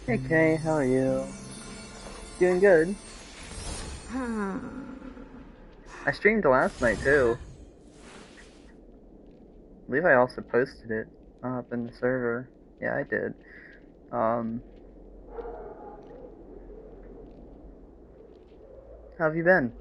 Hey Kay, how are you? Doing good. I streamed last night too. I believe I also posted it up in the server. Yeah, I did. Um, how have you been?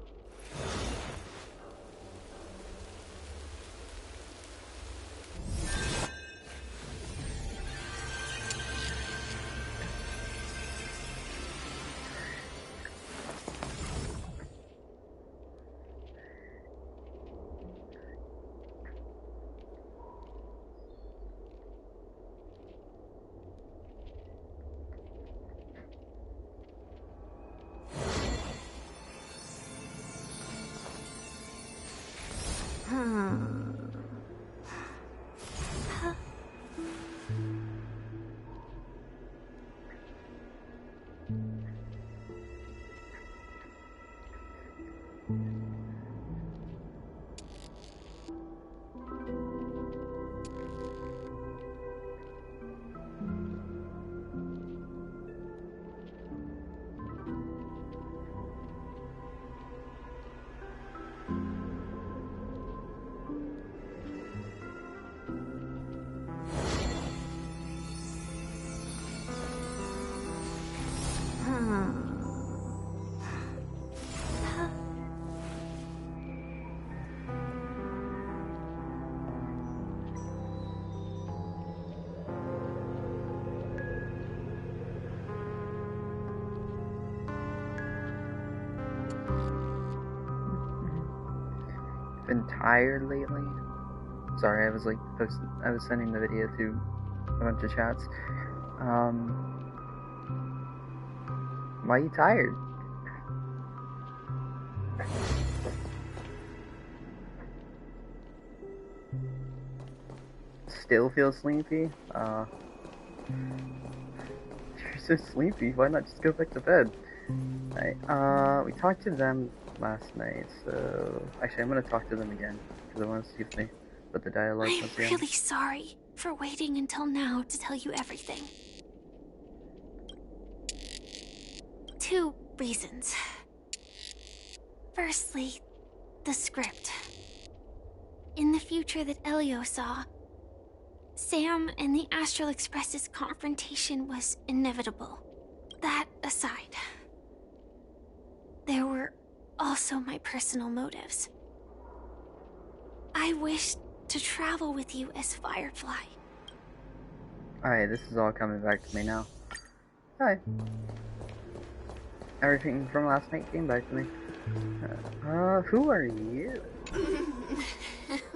Been tired lately? Sorry, I was like I was sending the video to a bunch of chats. Why are you tired? Still feel sleepy? You're so sleepy. Why not just go back to bed? Alright, we talked to them last night, so actually I'm gonna talk to them again because I want to see if they put the dialogue I'm once again. really sorry for waiting until now to tell you everything. 2 reasons. Firstly, the script. In the future that Elio saw, Sam and the Astral Express's confrontation was inevitable. That aside, there were also my personal motives. I wished to travel with you as Firefly. Alright, this is all coming back to me now. Hi. Everything from last night came back to me. Who are you?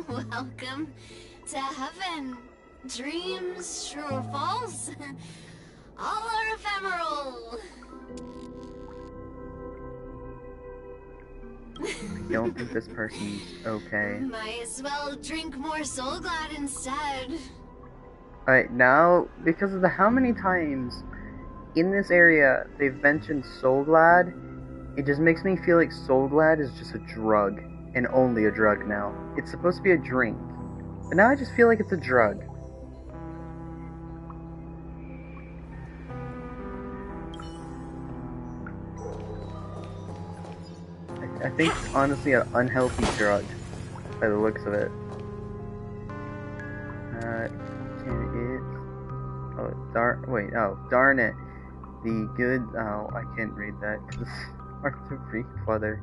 Welcome to heaven. Dreams, true or false, all are ephemeral. I don't think this person's okay. Might as well drink more Soul Glad instead. Alright, now, because of the how many times in this area they've mentioned Soul Glad, it just makes me feel like Soul Glad is just a drug, and only a drug now. It's supposed to be a drink, but now I just feel like it's a drug. I think it's honestly an unhealthy drug, by the looks of it. Darn it. The good, I can't read that because it's hard to read further.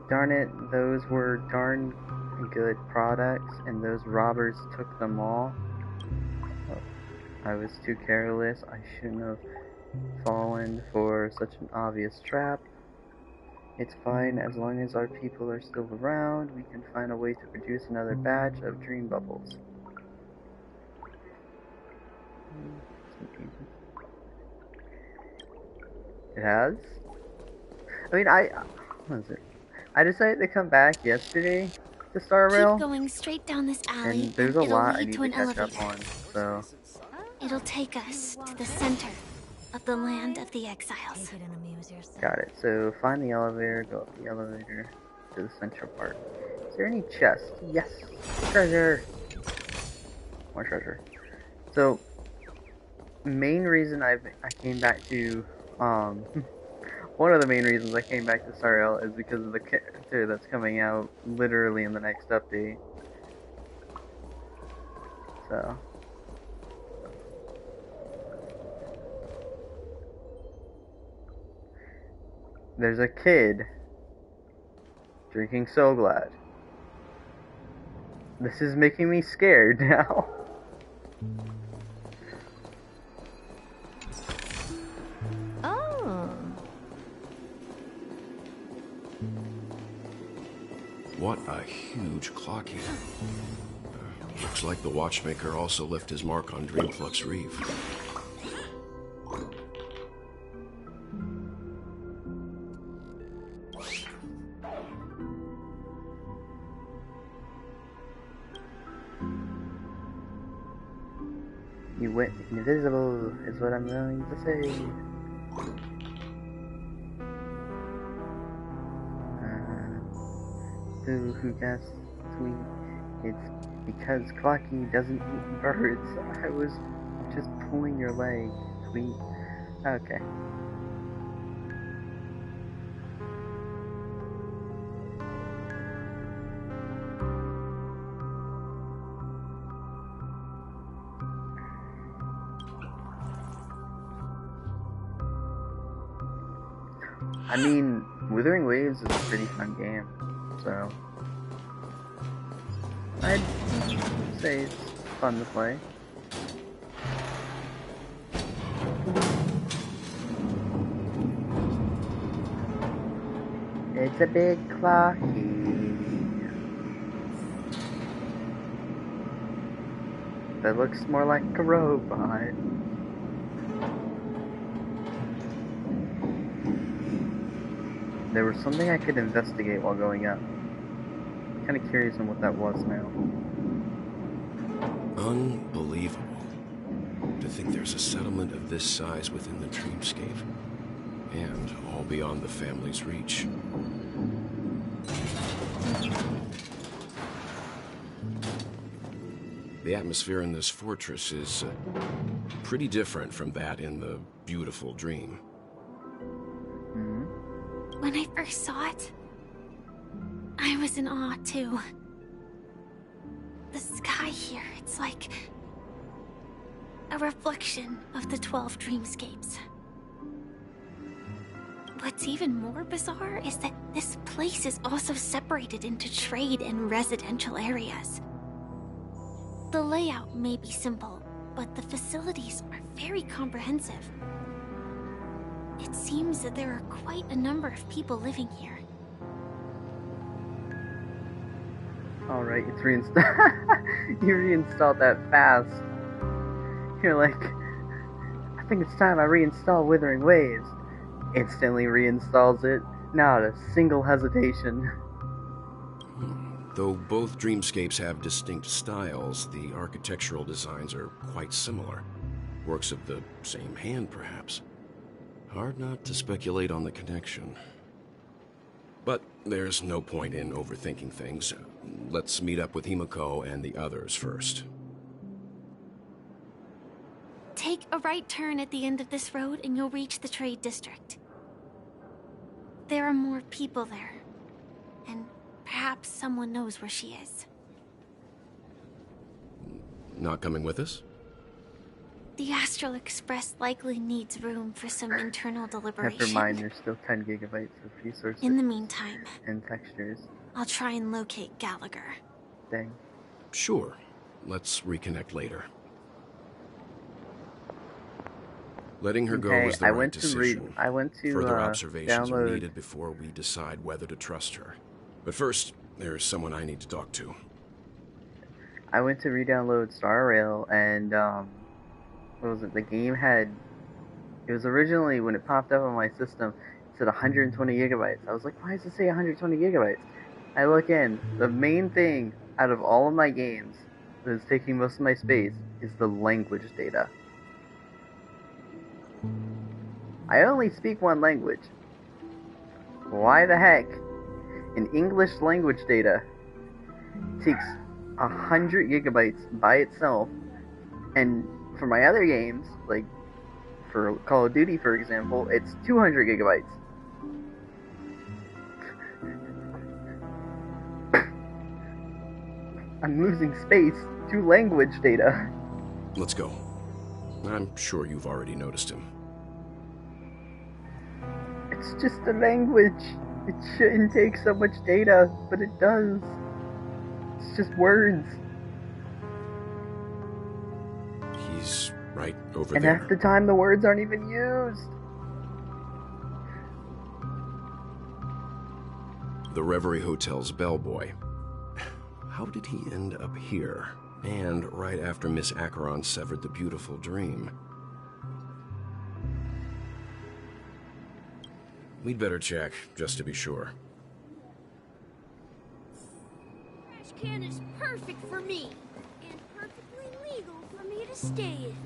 Darn it, those were darn good products, and those robbers took them all. Oh, I was too careless. I shouldn't have fallen for such an obvious trap. It's fine, as long as our people are still around, we can find a way to produce another batch of dream bubbles. It has? I mean, what is it? I decided to come back yesterday to Star Rail. Keep going straight down this alley, And there's a lot I need to catch up on, so... It'll take us to the center of the land of the exiles. Got it. So find the elevator, go up the elevator to the central part. Is there any chest? Yes! Treasure! More treasure. So, main reason I came back to one of the main reasons I came back to Star Rail is because of the character that's coming out literally in the next update. So there's a kid drinking So Glad. This is making me scared now. Oh. What a huge clock here. Looks like the watchmaker also left his mark on Dreamflux Reef. You went invisible, is what I'm going to say. Who guessed tweet? It's because Clocky doesn't eat birds. I was just pulling your leg, tweet. Okay. I mean, Wuthering Waves is a pretty fun game, so I'd say it's fun to play. It's a big Clocky that looks more like a robot. There was something I could investigate while going up. I'm kind of curious on what that was now. Unbelievable. To think there's a settlement of this size within the Dreamscape. And all beyond the family's reach. The atmosphere in this fortress is pretty different from that in the beautiful Dream. When I first saw it, I was in awe too. The sky here, it's like a reflection of the 12 dreamscapes. What's even more bizarre is that this place is also separated into trade and residential areas. The layout may be simple, but the facilities are very comprehensive. It seems that there are quite a number of people living here. Alright, it's reinstalled. You reinstalled that fast. You're like, I think it's time I reinstall Wuthering Waves. Instantly reinstalls it, not a single hesitation. Though both dreamscapes have distinct styles, the architectural designs are quite similar. Works of the same hand, perhaps. Hard not to speculate on the connection. But there's no point in overthinking things. Let's meet up with Himiko and the others first. Take a right turn at the end of this road and you'll reach the trade district. There are more people there, and perhaps someone knows where she is. Not coming with us? The Astral Express likely needs room for some internal deliberation. Never mind, there's still 10 gigabytes of resources. In the meantime, and textures. I'll try and locate Gallagher. Dang. Sure. Let's reconnect later. Letting her go was the right decision. I went to Further observations are download... needed before we decide whether to trust her. But first, there's someone I need to talk to. I went to re-download Star Rail, and what was it? The game had... It was originally, when it popped up on my system, it said 120 gigabytes. I was like, why does it say 120 gigabytes? I look in. The main thing out of all of my games that is taking most of my space is the language data. I only speak one language. Why the heck? An English language data takes 100 gigabytes by itself, and for my other games, like for Call of Duty, for example, it's 200 gigabytes. I'm losing space to language data. Let's go. I'm sure you've already noticed him. It's just a language. It shouldn't take so much data, but it does. It's just words. He's right over And there. half the time the words aren't even used. The Reverie Hotel's bellboy. How did he end up here? And right after Miss Acheron severed the beautiful dream. We'd better check, just to be sure. Trash can is perfect for me, and perfectly legal for me to stay in.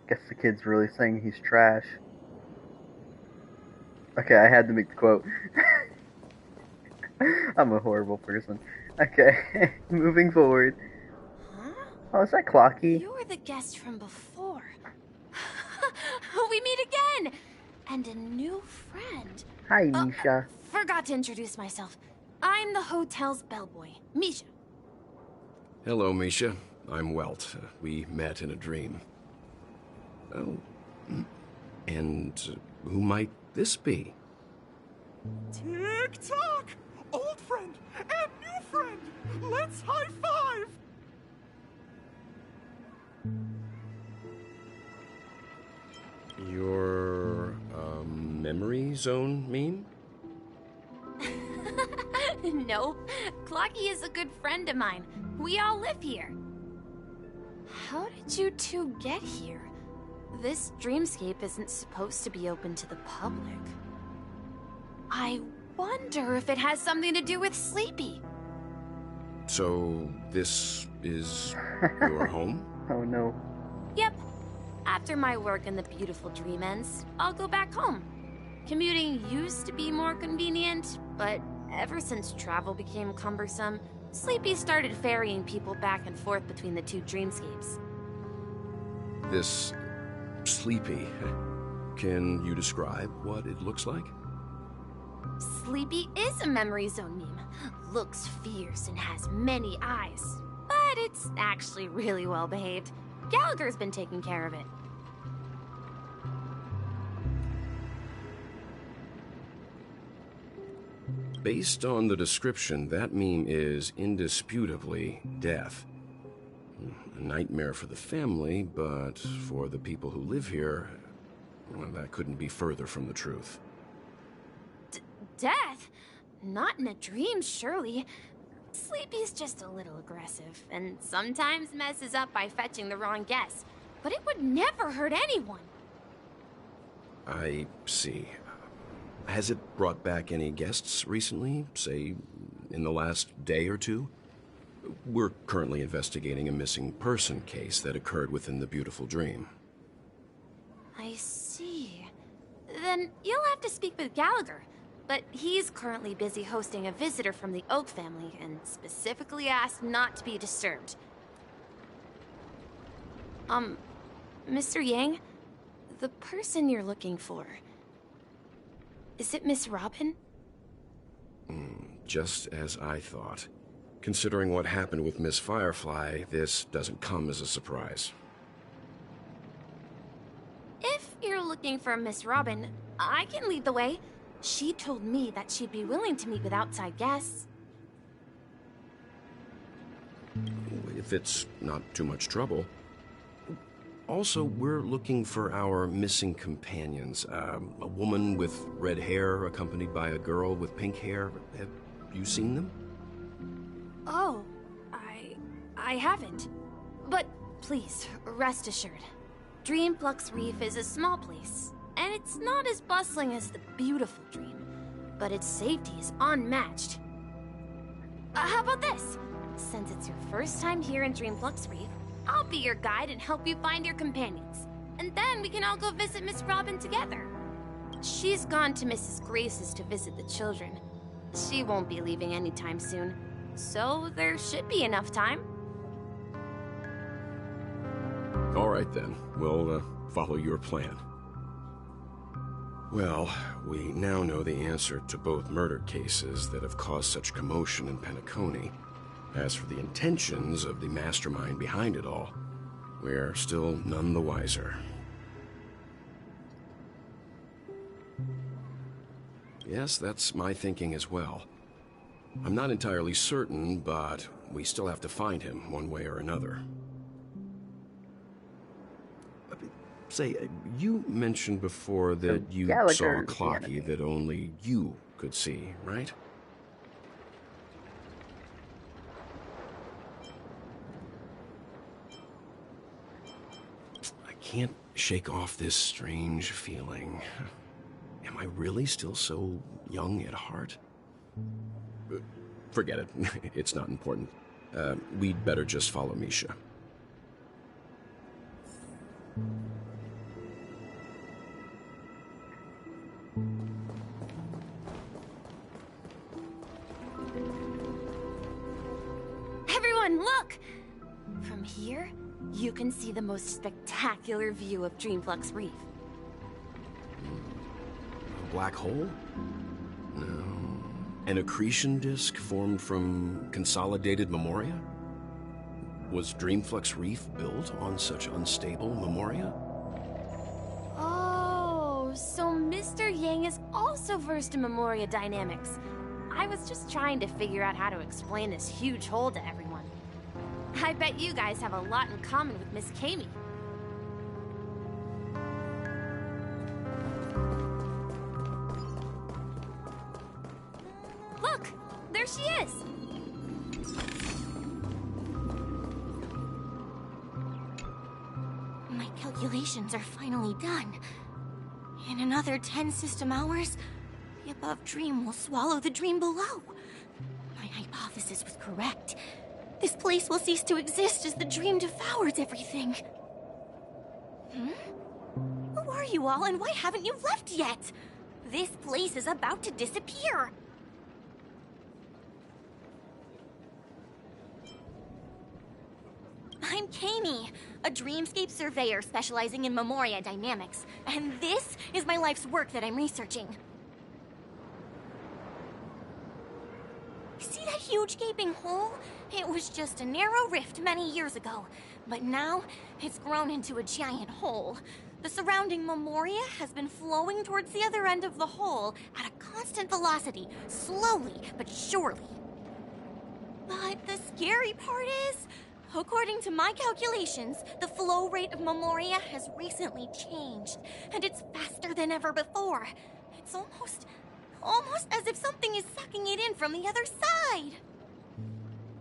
Guess the kid's really saying he's trash. Okay, I had to make the quote. I'm a horrible person. Okay, moving forward. Huh? Oh, is that Clocky? You're the guest from before. We meet again! And a new friend. Hi, Misha. Forgot to introduce myself. I'm the hotel's bellboy, Misha. Hello, Misha. I'm Welt. We met in a dream. Oh. And who might this be? Tick-tock! Old friend and new friend! Let's high-five! Your, memory zone meme? Nope. Clocky is a good friend of mine. We all live here. How did you two get here? This dreamscape isn't supposed to be open to the public. I wonder if it has something to do with Sleepy. So, this is your home? Oh no. Yep. After my work in the beautiful dream ends, I'll go back home. Commuting used to be more convenient, but ever since travel became cumbersome, Sleepy started ferrying people back and forth between the two dreamscapes. This Sleepy. Can you describe what it looks like? Sleepy is a memory zone meme. Looks fierce and has many eyes. But it's actually really well behaved. Gallagher's been taking care of it. Based on the description, that meme is indisputably death. A nightmare for the family, but for the people who live here, well, that couldn't be further from the truth. Death? Not in a dream, surely. Sleepy's just a little aggressive, and sometimes messes up by fetching the wrong guess. But it would never hurt anyone. I see. Has it brought back any guests recently, say, in the last day or two? We're currently investigating a missing person case that occurred within the beautiful dream. I see. Then you'll have to speak with Gallagher. But he's currently busy hosting a visitor from the Oak family and specifically asked not to be disturbed. Mr. Yang, the person you're looking for, is it Miss Robin? Just as I thought. Considering what happened with Miss Firefly, this doesn't come as a surprise. If you're looking for Miss Robin, I can lead the way. She told me that she'd be willing to meet with outside guests. If it's not too much trouble. Also, we're looking for our missing companions. A woman with red hair accompanied by a girl with pink hair. Have you seen them? Oh, I haven't. But please, rest assured. Dreamflux Reef is a small place, and it's not as bustling as the beautiful dream, but its safety is unmatched. How about this? Since it's your first time here in Dreamflux Reef, I'll be your guide and help you find your companions. And then we can all go visit Miss Robin together. She's gone to Mrs. Grace's to visit the children. She won't be leaving anytime soon. so there should be enough time. All right then, we'll follow your plan. Well, we now know the answer to both murder cases that have caused such commotion in Penacony. As for the intentions of the mastermind behind it all, we're still none the wiser. Yes, that's my thinking as well. I'm not entirely certain, but we still have to find him one way or another. Say, you mentioned before that you saw Gallagher's Clocky that only you could see, right? I can't shake off this strange feeling. Am I really still so young at heart? Forget it. It's not important. We'd better just follow Misha. Everyone, look! From here, you can see the most spectacular view of Dreamflux Reef. A black hole? No. An accretion disk formed from consolidated memoria? Was Dreamflux Reef built on such unstable memoria? Oh, so Mr. Yang is also versed in memoria dynamics. I was just trying to figure out how to explain this huge hole to everyone. I bet you guys have a lot in common with Miss Kami. Look! There she is! My calculations are finally done. In another 10 system hours, the above dream will swallow the dream below. My hypothesis was correct. This place will cease to exist as the dream devours everything. Who are you all, and why haven't you left yet? This place is about to disappear. I'm Kami, a dreamscape surveyor specializing in memoria dynamics, and this is my life's work that I'm researching. See that huge gaping hole? It was just a narrow rift many years ago, but now it's grown into a giant hole. The surrounding memoria has been flowing towards the other end of the hole at a constant velocity, slowly but surely. But the scary part is, according to my calculations, the flow rate of memoria has recently changed, and it's faster than ever before. It's almost as if something is sucking it in from the other side.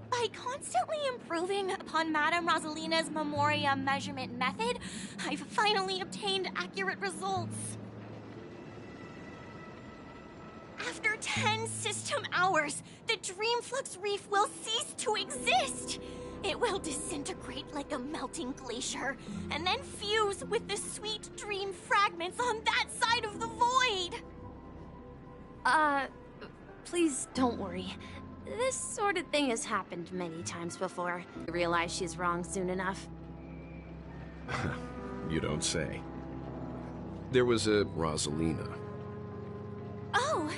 By constantly improving upon Madame Rosalina's memoria measurement method, I've finally obtained accurate results. After 10 system hours, the Dreamflux Reef will cease to exist. It will disintegrate like a melting glacier, and then fuse with the sweet dream fragments on that side of the void. Please don't worry. This sort of thing has happened many times before. I realize she's wrong soon enough. You don't say. There was a Rosalina. Oh,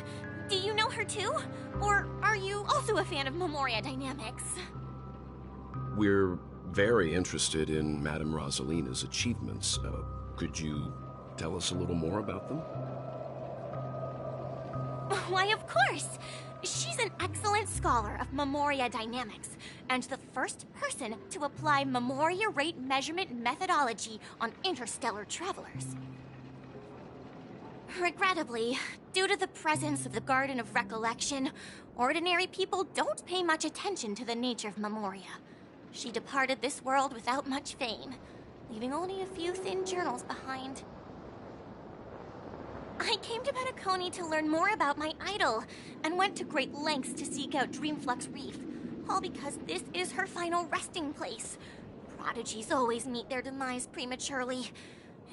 do you know her too? Or are you also a fan of memoria dynamics? We're very interested in Madame Rosalina's achievements. Could you tell us a little more about them? Why, of course! She's an excellent scholar of memoria dynamics, and the first person to apply memoria rate measurement methodology on interstellar travelers. Regrettably, due to the presence of the Garden of Recollection, ordinary people don't pay much attention to the nature of memoria. She departed this world without much fame, leaving only a few thin journals behind. I came to Penacony to learn more about my idol, and went to great lengths to seek out Dreamflux Reef, all because this is her final resting place. Prodigies always meet their demise prematurely.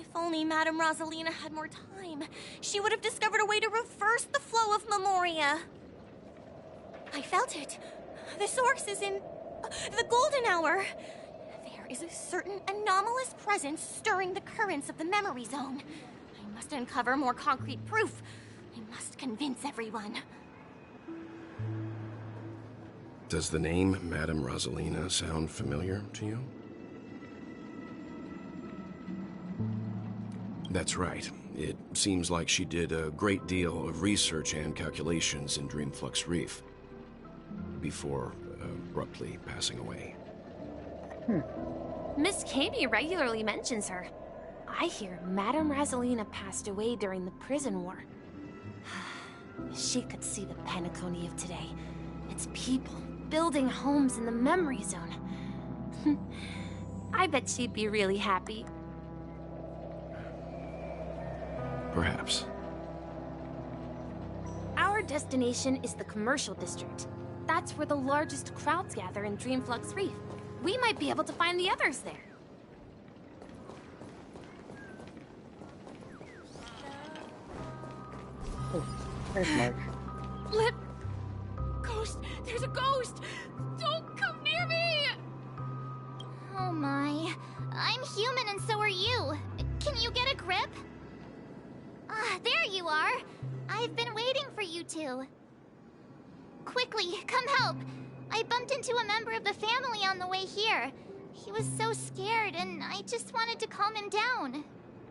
If only Madame Rosalina had more time, she would have discovered a way to reverse the flow of memoria. I felt it. The source is in the golden hour. There is a certain anomalous presence stirring the currents of the memory zone. I must uncover more concrete proof. I must convince everyone. Does the name Madame Rosalina sound familiar to you? That's right. It seems like she did a great deal of research and calculations in Dreamflux Reef before abruptly passing away. Miss Katie regularly mentions her. I hear Madame Rosalina passed away during the prison war. She could see the Penacony of today. Its people building homes in the memory zone. I bet she'd be really happy. Perhaps. Our destination is the commercial district. That's where the largest crowds gather in Dreamflux Reef. We might be able to find the others there. Oh, there's March. Flip! Ghost! There's a ghost! Don't come near me! Oh my. I'm human and so are you. Can you get a grip? Ah, there you are. I've been waiting for you two. Quickly, come help. I bumped into a member of the family on the way here. He was so scared and I just wanted to calm him down.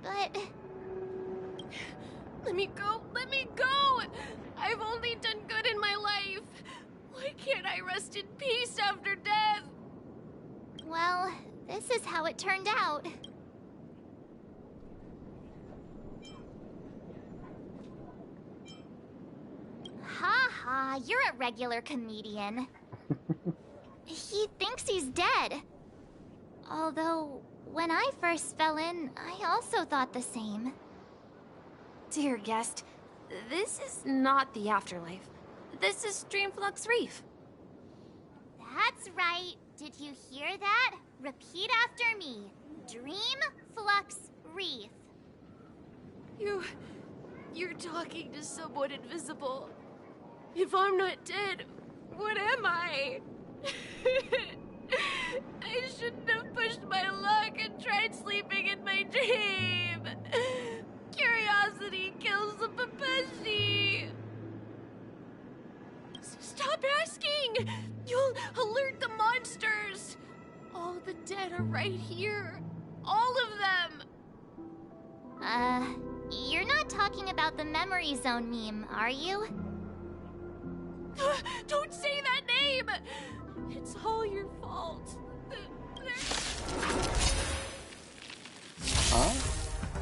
But... Let me go! Let me go! I've only done good in my life. Why can't I rest in peace after death? well, this is how it turned out. Ha ha, you're a regular comedian. He thinks he's dead. Although, when I first fell in, I also thought the same. Dear guest, this is not the afterlife. This is Dreamflux Reef. That's right. Did you hear that? Repeat after me. Dreamflux Reef. You're talking to someone invisible. If I'm not dead, what am I? I shouldn't have pushed my luck and tried sleeping in my dream. Curiosity kills the Papeshi. Stop asking! You'll alert the monsters. All the dead are right here. All of them. You're not talking about the memory zone meme, are you? Don't say that name! It's all your fault. Huh?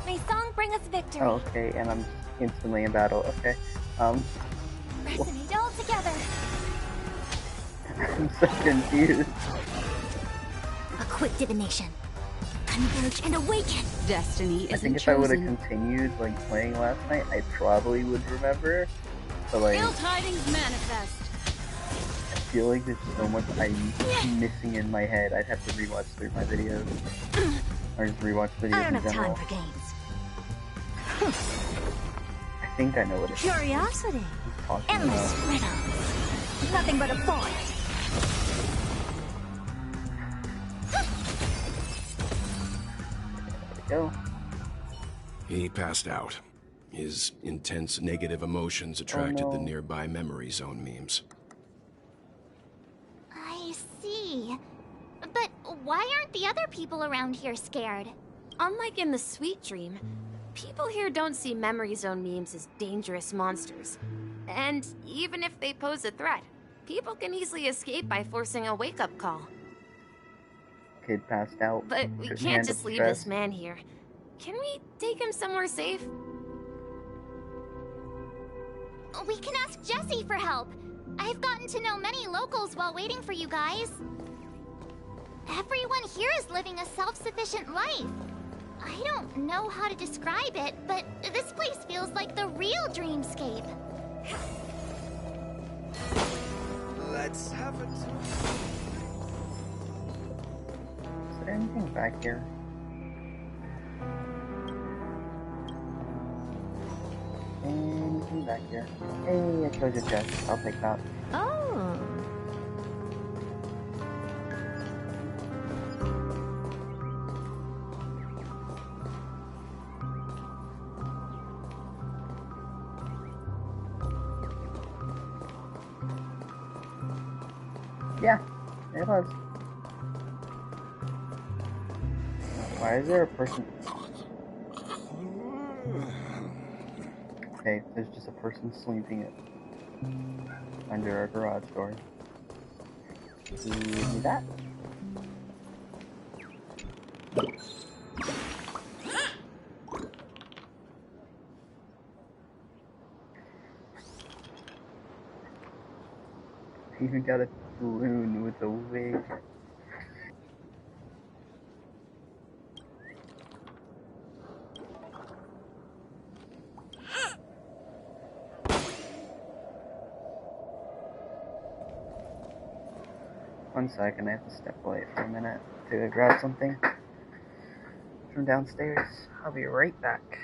May song bring us victory. Oh, okay, and I'm instantly in battle. Okay. Resonate all together. I'm so confused. A quick divination. Converge and awaken. Destiny I is think if I would have continued like playing last night, I probably would remember. But like, Ill tidings manifest. I feel like there's so much I'm missing in my head. I'd have to rewatch through my videos, or just rewatch videos I don't in have general. time for games. I think I know what it is. Curiosity. He's talking Endless about. riddles. Nothing but a void. There we go. He passed out. His intense negative emotions attracted the nearby memory zone memes. I see. But why aren't the other people around here scared? Unlike in the Sweet Dream, people here don't see memory zone memes as dangerous monsters. And even if they pose a threat, people can easily escape by forcing a wake-up call. Kid passed out. But we Couldn't can't handle just leave stress. this man here. Can we take him somewhere safe? We can ask Jessie for help. I've gotten to know many locals while waiting for you guys. Everyone here is living a self-sufficient life. I don't know how to describe it, but this place feels like the real dreamscape. Let's have it. Is there anything back here? Anything back here? Hey, a treasure chest. I'll take that. Oh. Yeah, it was. Why is there a person? Okay, there's just a person sleeping under our garage door. Give me that. Even got a balloon with a wig. One second, I have to step away for a minute to grab something from downstairs. I'll be right back.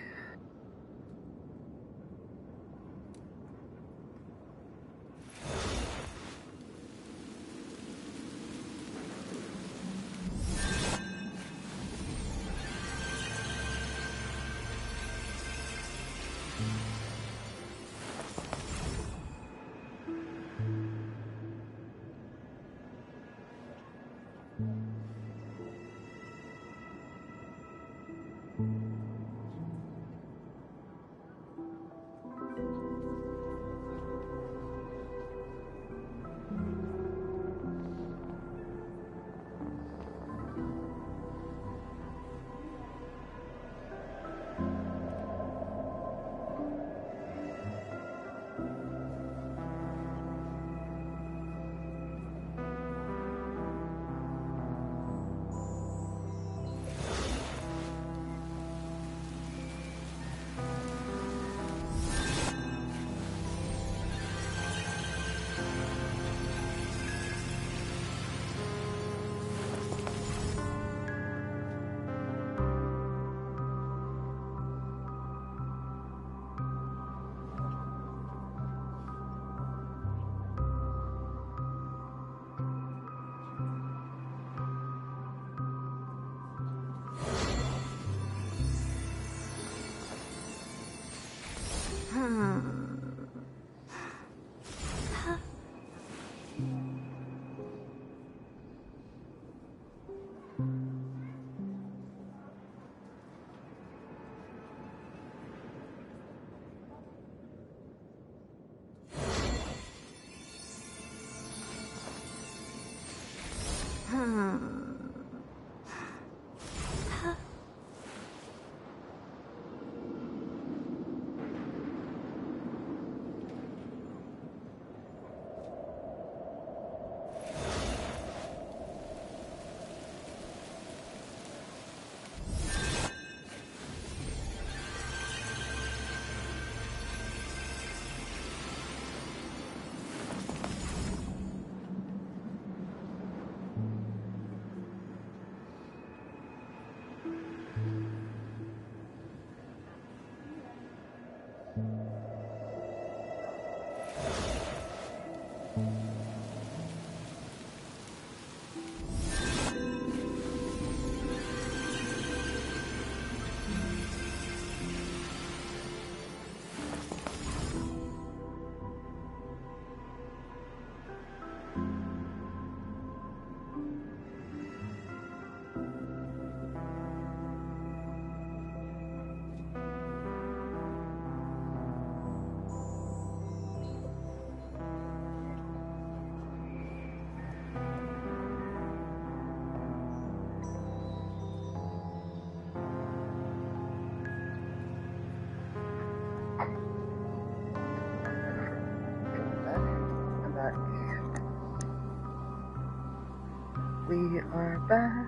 We are back.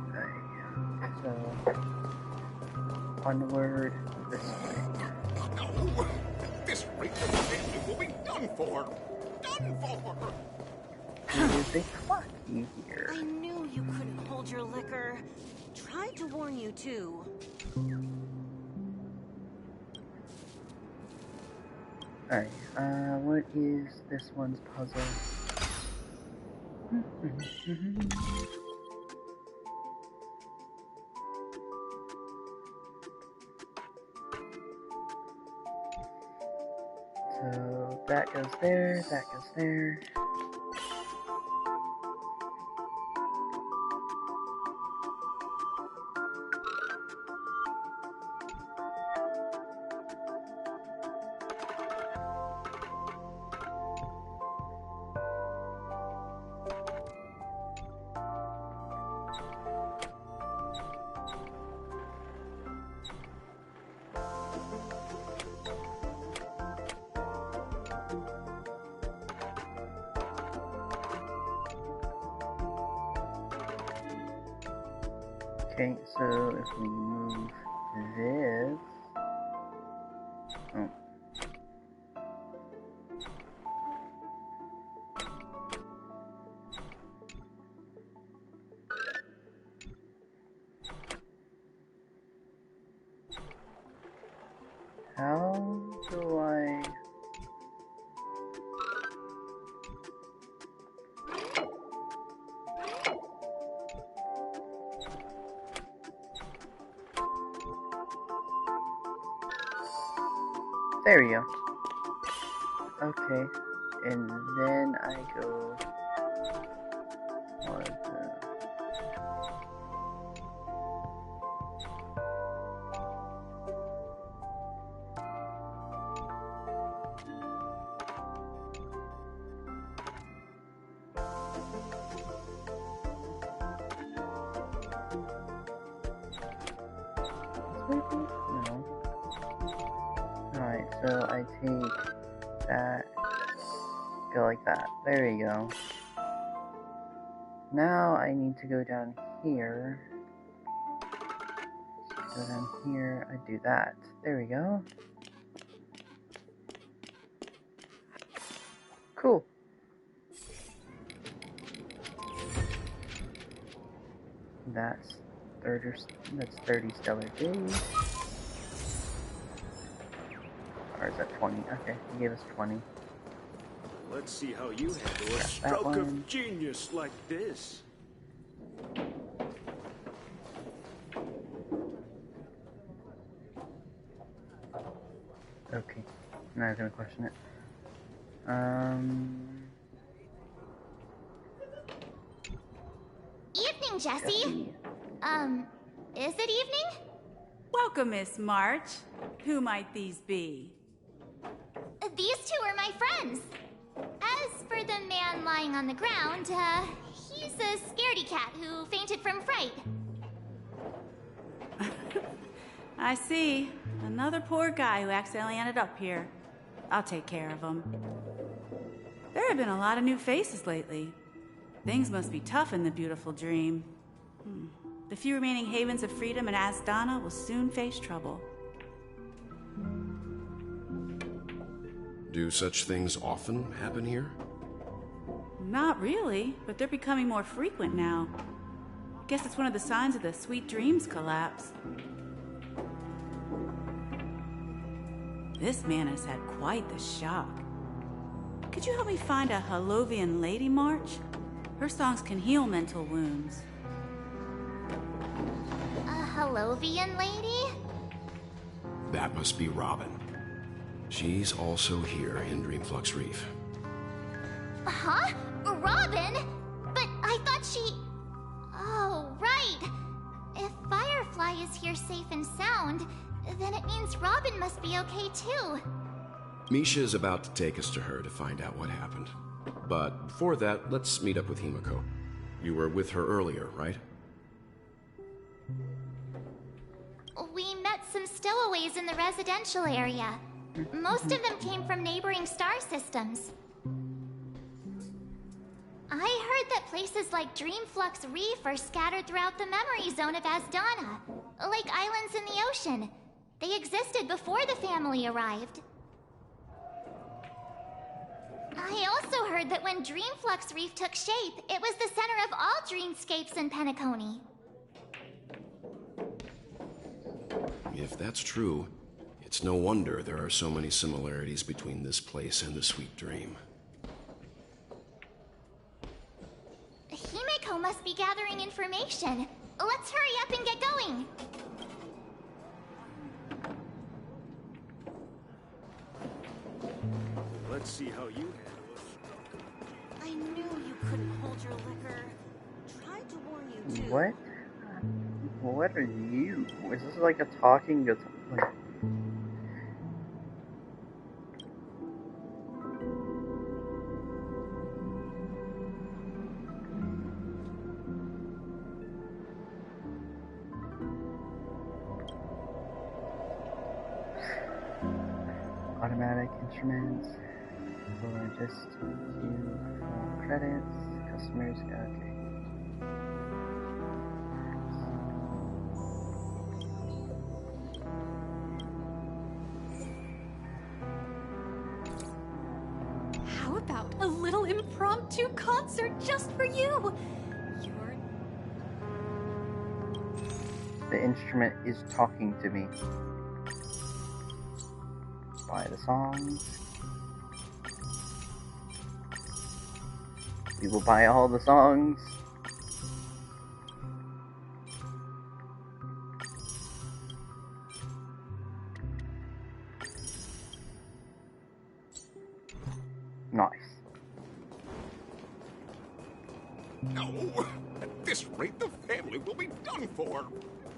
Okay, so onward this way. No! This rate of family will be done for! Done for! There's a clocky here. I knew you couldn't hold your liquor. Tried to warn you too. Alright, what is this one's puzzle? So that goes there, that goes there. Okay, so if we move this... Oh. How do I... There we go. Okay, and then I go on no. Alright, so I take that, go like that. There we go. Now I need to go down here. Go down here, I do that. There we go. Cool. That's 30 stellar days. Or is that 20? Okay, he gave us 20. Let's see how you handle a stroke of genius like this. Okay, now I'm gonna question it. Evening, Jessie. Is it evening? Welcome, Miss March. Who might these be? These two are my friends. As for the man lying on the ground, he's a scaredy cat who fainted from fright. I see. Another poor guy who accidentally ended up here. I'll take care of him. There have been a lot of new faces lately. Things must be tough in the beautiful dream. The few remaining havens of freedom in Asdana will soon face trouble. Do such things often happen here? Not really, but they're becoming more frequent now. Guess it's one of the signs of the Sweet Dreams collapse. This man has had quite the shock. Could you help me find a Halovian lady, March? Her songs can heal mental wounds. A Halovian lady? That must be Robin. She's also here in Dreamflux Reef. Huh? Robin? But I thought she... Oh, right. If Firefly is here safe and sound, then it means Robin must be okay too. Misha is about to take us to her to find out what happened. But before that, let's meet up with Himiko. You were with her earlier, right? We met some stowaways in the residential area. Most of them came from neighboring star systems. I heard that places like Dreamflux Reef are scattered throughout the memory zone of Asdana, like islands in the ocean. They existed before the family arrived. I also heard that when Dreamflux Reef took shape, it was the center of all dreamscapes in Penacony. If that's true, it's no wonder there are so many similarities between this place and the Sweet Dream. Himiko must be gathering information. Let's hurry up and get going. Let's see how you handle it. I knew you couldn't hold your liquor. Tried to warn you too. What? What are you? Is this like a talking guitar? Like... Automatic instruments, or just you credits, customers, okay. How about a little impromptu concert just for you? The instrument is talking to me. Buy the songs. We will buy all the songs. Nice. No! At this rate, the family will be done for!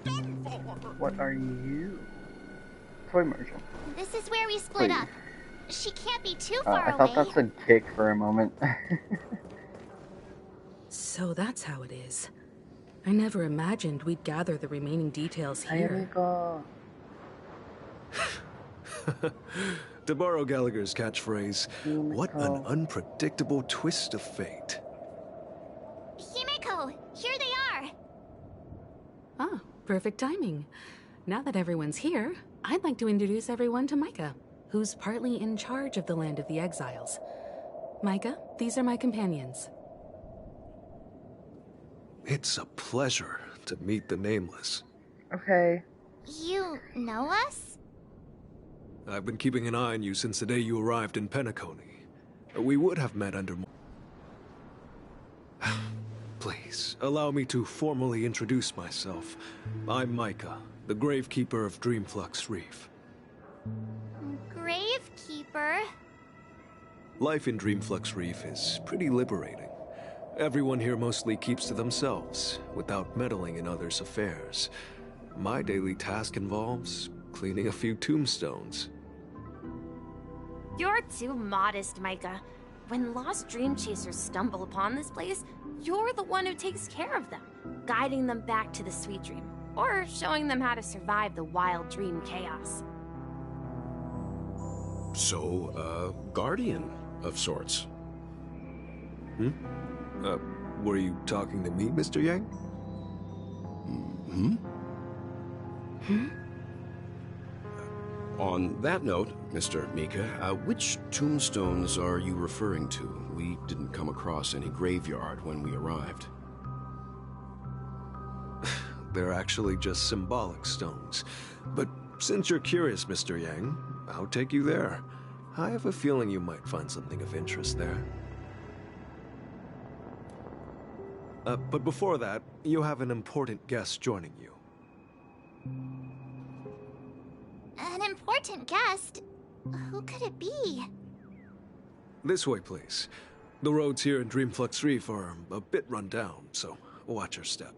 Done for! What are you? Toy Marshall. This is where we split Please. up. She can't be too far I thought away. that's a kick for a moment. So that's how it is. I never imagined we'd gather the remaining details here. To borrow Gallagher's catchphrase, what an unpredictable twist of fate. Himeko, here they are. Ah, perfect timing. Now that everyone's here, I'd like to introduce everyone to Micah, who's partly in charge of the Land of the Exiles. Micah, these are my companions. It's a pleasure to meet the Nameless. Okay. You know us? I've been keeping an eye on you since the day you arrived in Penacony. We would have met under more... Please, allow me to formally introduce myself. I'm Micah, the Gravekeeper of Dreamflux Reef. Gravekeeper? Life in Dreamflux Reef is pretty liberating. Everyone here mostly keeps to themselves, without meddling in others' affairs. My daily task involves cleaning a few tombstones. You're too modest, Micah. When lost dream chasers stumble upon this place, you're the one who takes care of them, guiding them back to the sweet dream, or showing them how to survive the wild dream chaos. So, guardian of sorts. Were you talking to me, Mr. Yang? On that note, Mr. Mika, which tombstones are you referring to? We didn't come across any graveyard when we arrived. They're actually just symbolic stones. But since you're curious, Mr. Yang, I'll take you there. I have a feeling you might find something of interest there. But before that, you have an important guest joining you. An important guest? Who could it be? This way, please. The roads here in Dreamflux Reef are a bit run down, so watch your step.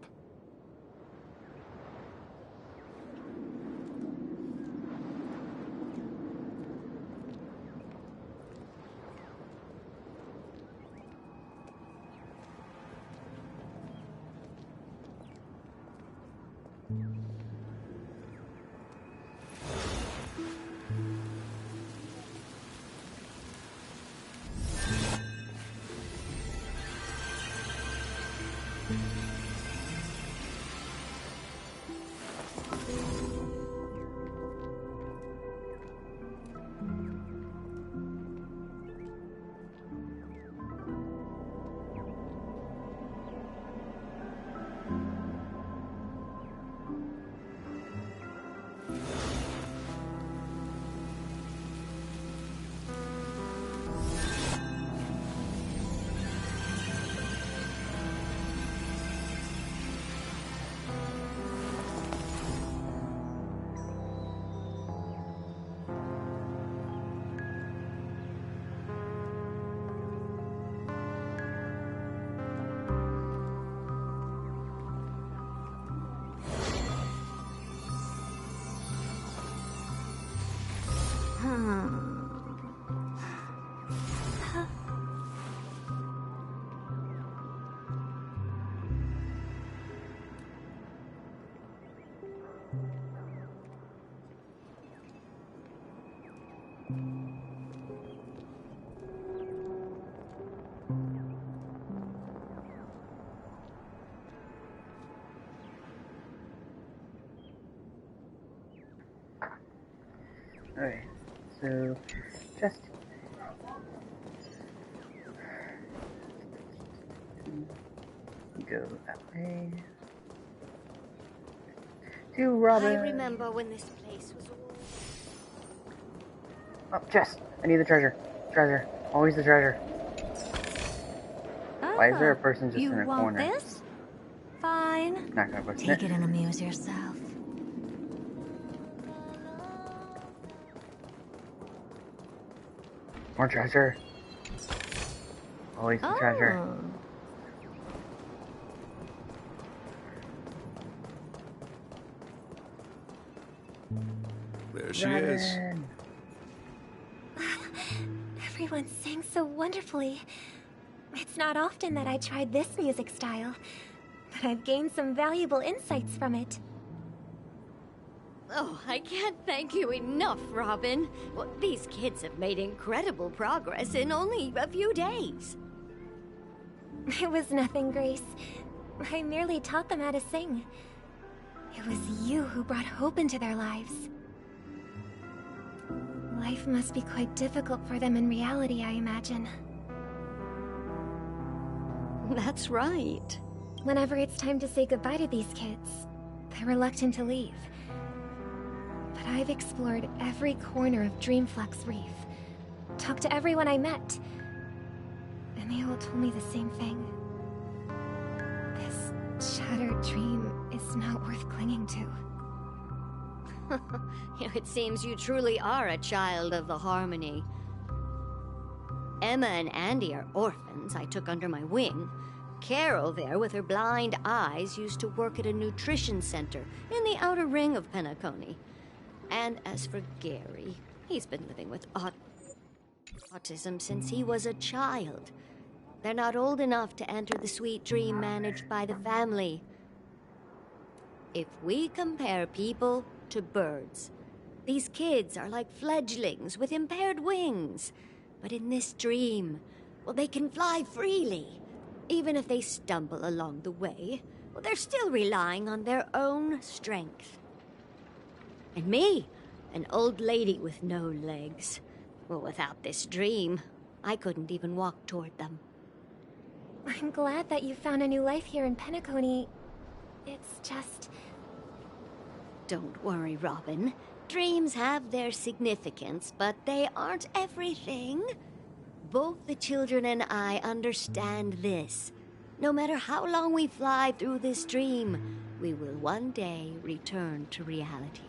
Okay, so just go that way. To Robin. I remember when this place was all... Oh, Jess! I need the treasure. Treasure. Always the treasure. Why is there a person just in a corner? You want this? Fine. Not gonna push Take it and amuse yourself. More treasure. Always the treasure. There she is. Everyone sang so wonderfully. It's not often that I tried this music style, but I've gained some valuable insights from it. Oh, I can't thank you enough, Robin. Well, these kids have made incredible progress in only a few days. It was nothing, Grace. I merely taught them how to sing. It was you who brought hope into their lives. Life must be quite difficult for them in reality, I imagine. That's right. Whenever it's time to say goodbye to these kids, they're reluctant to leave. But I've explored every corner of Dreamflux Reef, talked to everyone I met, and they all told me the same thing. This shattered dream is not worth clinging to. It seems you truly are a child of the Harmony. Emma and Andy are orphans I took under my wing. Carol there, with her blind eyes, used to work at a nutrition center in the outer ring of Penacony. And as for Gary, he's been living with autism since he was a child. They're not old enough to enter the sweet dream managed by the family. If we compare people to birds, these kids are like fledglings with impaired wings. But in this dream, well, they can fly freely. Even if they stumble along the way, well, they're still relying on their own strength. And me, an old lady with no legs. Well, without this dream, I couldn't even walk toward them. I'm glad that you found a new life here in Penacony. It's just... Don't worry, Robin. Dreams have their significance, but they aren't everything. Both the children and I understand this. No matter how long we fly through this dream, we will one day return to reality.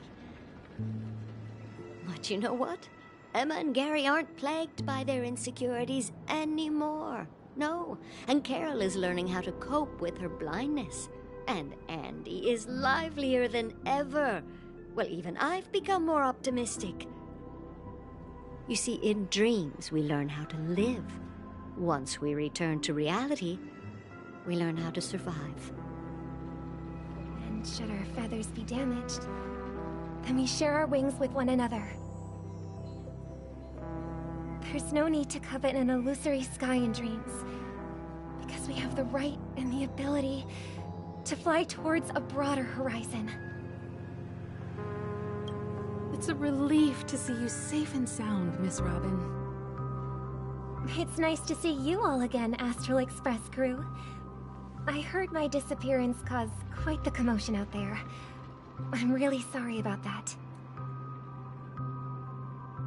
But you know what? Emma and Gary aren't plagued by their insecurities anymore. No, and Carol is learning how to cope with her blindness. And Andy is livelier than ever. Well, even I've become more optimistic. You see, in dreams, we learn how to live. Once we return to reality, we learn how to survive. And should our feathers be damaged, then we share our wings with one another. There's no need to covet an illusory sky in dreams, because we have the right and the ability to fly towards a broader horizon. It's a relief to see you safe and sound, Miss Robin. It's nice to see you all again, Astral Express crew. I heard my disappearance caused quite the commotion out there. I'm really sorry about that.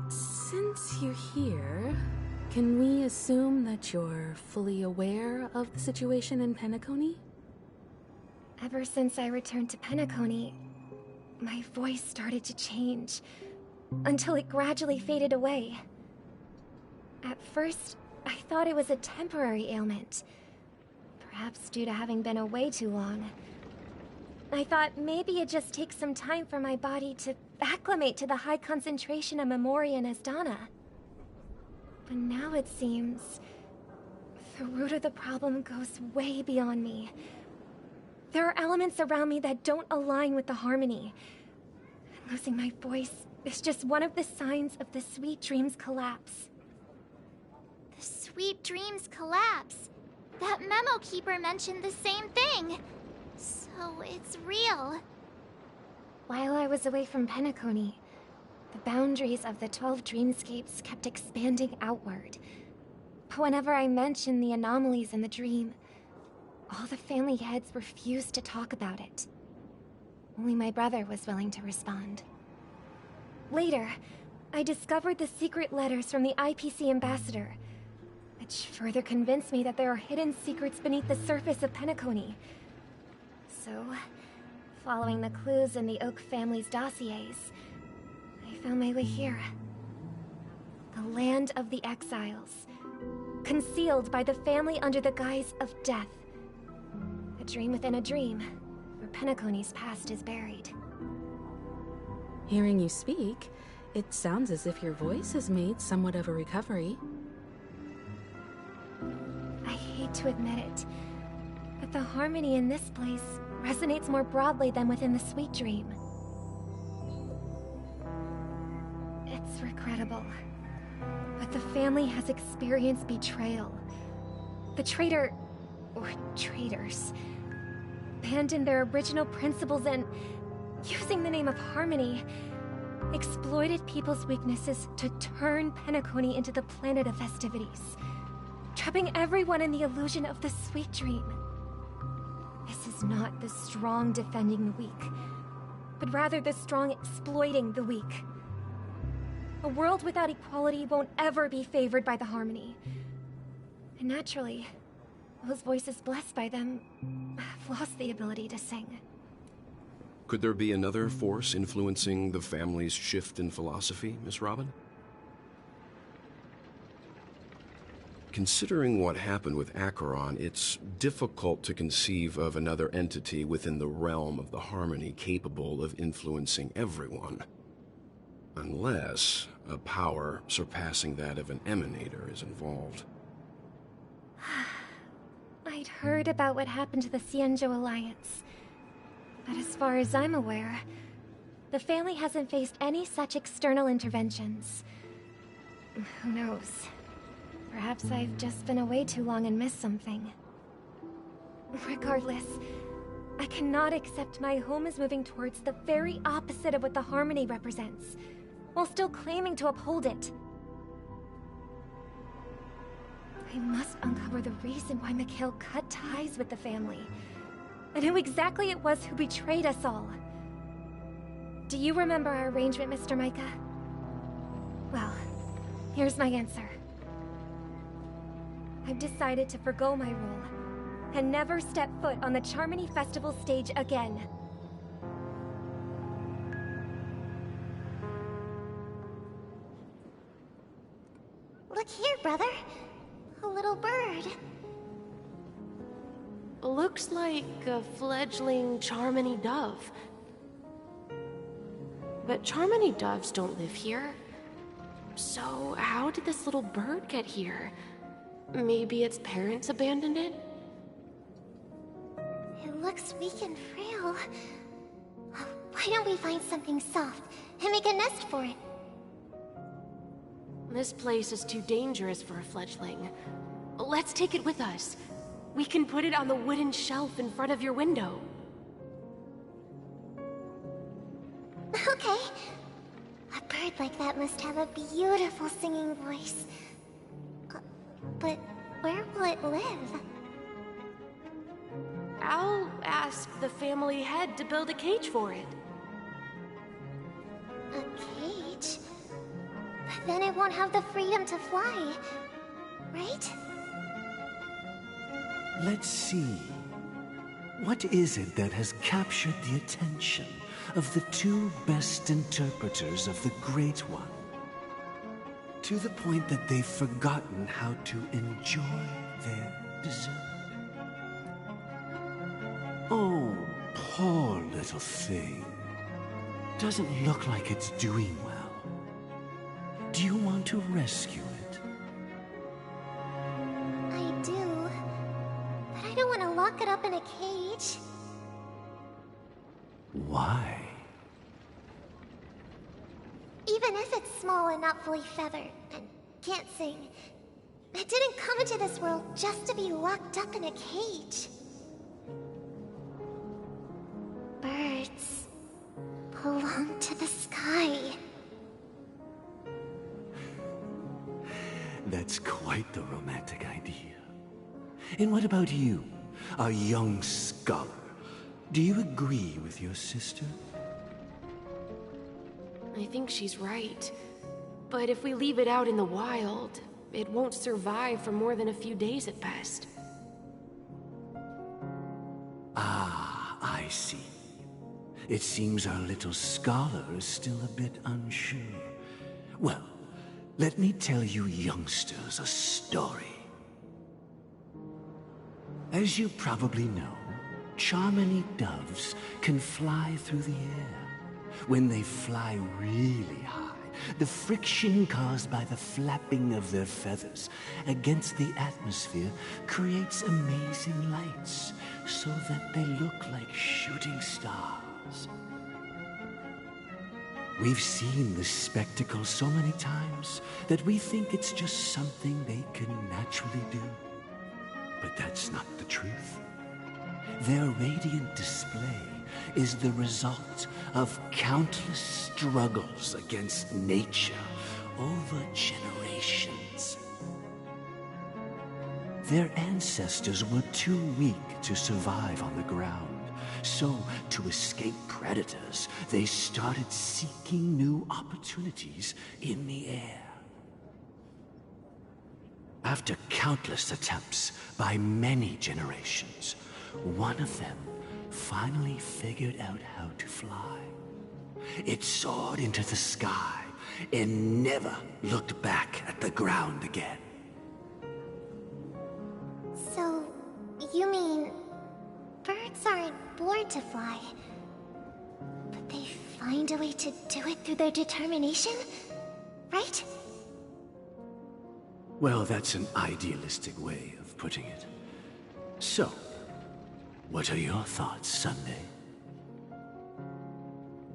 Since you're here, can we assume that you're fully aware of the situation in Penacony? Ever since I returned to Penacony, my voice started to change, until it gradually faded away. At first, I thought it was a temporary ailment, perhaps due to having been away too long. I thought maybe it just takes some time for my body to acclimate to the high concentration of Memoria and Asdana. But now it seems the root of the problem goes way beyond me. There are elements around me that don't align with the harmony. Losing my voice is just one of the signs of the Sweet Dreams collapse. The Sweet Dreams collapse. That memo keeper mentioned the same thing. So it's real. While I was away from Penacony, the boundaries of the 12 dreamscapes kept expanding outward. But whenever I mentioned the anomalies in the dream, all the family heads refused to talk about it. Only my brother was willing to respond. Later, I discovered the secret letters from the IPC ambassador, which further convinced me that there are hidden secrets beneath the surface of Penacony. So, following the clues in the Oak family's dossiers, I found my way here. The land of the exiles, concealed by the family under the guise of death. A dream within a dream, where Penacony's past is buried. Hearing you speak, it sounds as if your voice has made somewhat of a recovery. I hate to admit it, but the harmony in this place resonates more broadly than within the Sweet Dream. It's regrettable, but the family has experienced betrayal. The traitor, or traitors, abandoned their original principles and, using the name of harmony, exploited people's weaknesses to turn Penacony into the planet of festivities, trapping everyone in the illusion of the Sweet Dream. This is not the strong defending the weak, but rather the strong exploiting the weak. A world without equality won't ever be favored by the harmony. And naturally, those voices blessed by them have lost the ability to sing. Could there be another force influencing the family's shift in philosophy, Miss Robin? Considering what happened with Acheron, it's difficult to conceive of another entity within the realm of the harmony capable of influencing everyone. Unless a power surpassing that of an emanator is involved. I'd heard about what happened to the Xianzhou Alliance. But as far as I'm aware, the family hasn't faced any such external interventions. Who knows? Perhaps I've just been away too long and missed something. Regardless, I cannot accept my home is moving towards the very opposite of what the harmony represents, while still claiming to uphold it. I must uncover the reason why Mikhail cut ties with the family, and who exactly it was who betrayed us all. Do you remember our arrangement, Mr. Micah? Well, here's my answer. I've decided to forgo my role, and never step foot on the Charmony Festival stage again. Look here, brother. A little bird. Looks like a fledgling Charmony dove. But Charmony doves don't live here. So how did this little bird get here? Maybe its parents abandoned it? It looks weak and frail. Why don't we find something soft and make a nest for it? This place is too dangerous for a fledgling. Let's take it with us. We can put it on the wooden shelf in front of your window. Okay. A bird like that must have a beautiful singing voice. But where will it live? I'll ask the family head to build a cage for it. A cage? But then it won't have the freedom to fly, right? Let's see. What is it that has captured the attention of the two best interpreters of the Great One? To the point that they've forgotten how to enjoy their dessert. Oh, poor little thing. doesn't look like it's doing well. Do you want to rescue it? I do. But I don't want to lock it up in a cage. Why? Even if it's small and not fully feathered and can't sing, it didn't come into this world just to be locked up in a cage. Birds belong to the sky. That's quite the romantic idea. And what about you, a young scholar? Do you agree with your sister? I think she's right. But if we leave it out in the wild, it won't survive for more than a few days at best. Ah, I see. It seems our little scholar is still a bit unsure. Well, let me tell you youngsters a story. As you probably know, Charmony doves can fly through the air. When they fly really high, the friction caused by the flapping of their feathers against the atmosphere creates amazing lights, so that they look like shooting stars. We've seen this spectacle so many times that we think it's just something they can naturally do. But that's not the truth. Their radiant display is the result of countless struggles against nature over generations. Their ancestors were too weak to survive on the ground, so to escape predators, they started seeking new opportunities in the air. After countless attempts by many generations, one of them finally figured out how to fly. It soared into the sky and never looked back at the ground again. So, you mean birds aren't born to fly, but they find a way to do it through their determination, right? Well, that's an idealistic way of putting it. So, what are your thoughts, Sunday?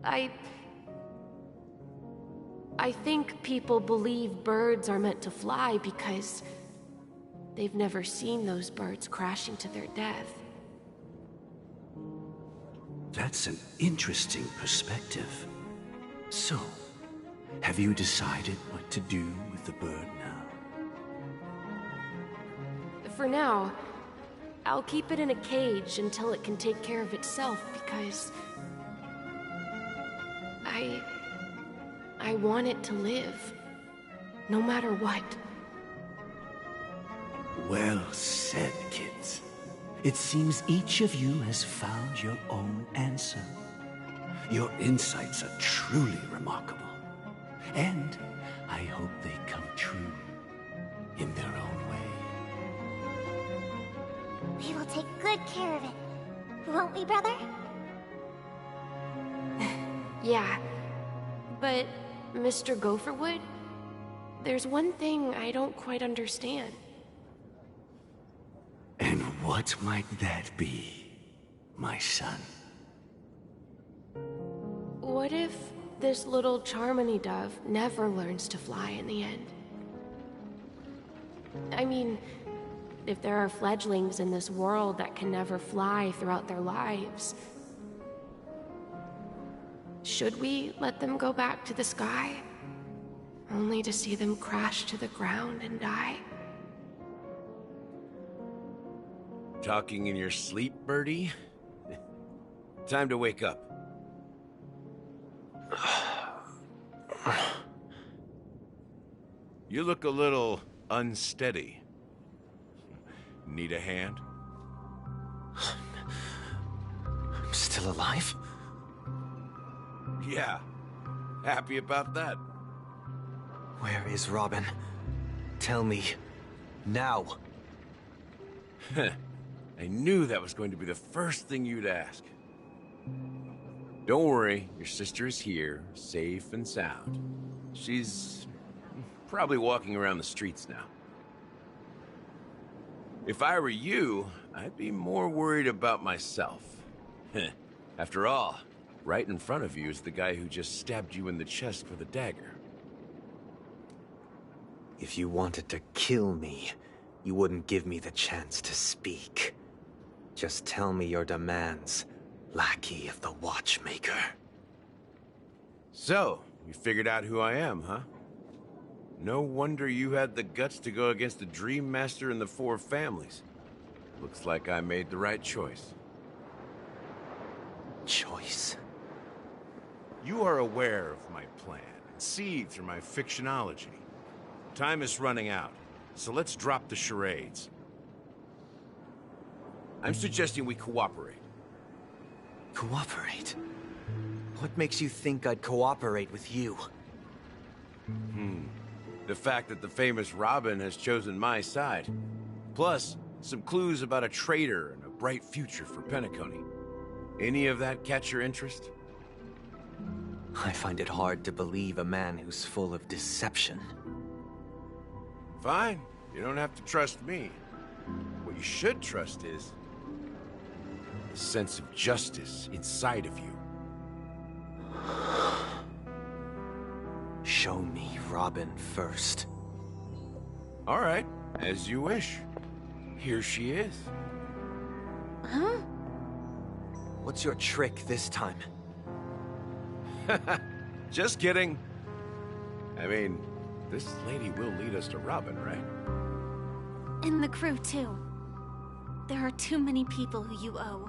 I think people believe birds are meant to fly because they've never seen those birds crashing to their death. That's an interesting perspective. So, have you decided what to do with the bird now? For now, I'll keep it in a cage until it can take care of itself because I want it to live, no matter what. Well said, kids. It seems each of you has found your own answer. Your insights are truly remarkable. And I hope they come true in their own way. We will take good care of it. Won't we, brother? Yeah, but Mr. Gopherwood, there's one thing I don't quite understand. And what might that be, my son? What if this little Charmony dove never learns to fly in the end? I mean, if there are fledglings in this world that can never fly throughout their lives, should we let them go back to the sky, only to see them crash to the ground and die? Talking in your sleep, Birdie? Time to wake up. You look a little unsteady. Need a hand? I'm still alive? Yeah. Happy about that. Where is Robin? Tell me. Now. I knew that was going to be the first thing you'd ask. Don't worry, your sister is here, safe and sound. She's probably walking around the streets now. If I were you, I'd be more worried about myself. After all, right in front of you is the guy who just stabbed you in the chest with a dagger. If you wanted to kill me, you wouldn't give me the chance to speak. Just tell me your demands, lackey of the Watchmaker. So, you figured out who I am, huh? No wonder you had the guts to go against the Dream Master and the Four Families. Looks like I made the right choice. Choice? You are aware of my plan, and see through my fictionology. Time is running out, so let's drop the charades. I'm suggesting we cooperate. Cooperate? What makes you think I'd cooperate with you? The fact that the famous Robin has chosen my side. Plus, some clues about a traitor and a bright future for Penacony. Any of that catch your interest? I find it hard to believe a man who's full of deception. Fine. You don't have to trust me. What you should trust is the sense of justice inside of you. Show me Robin first. All right, as you wish. Here she is. Huh? What's your trick this time? Just kidding. I mean, this lady will lead us to Robin, right? And the crew, too. There are too many people who you owe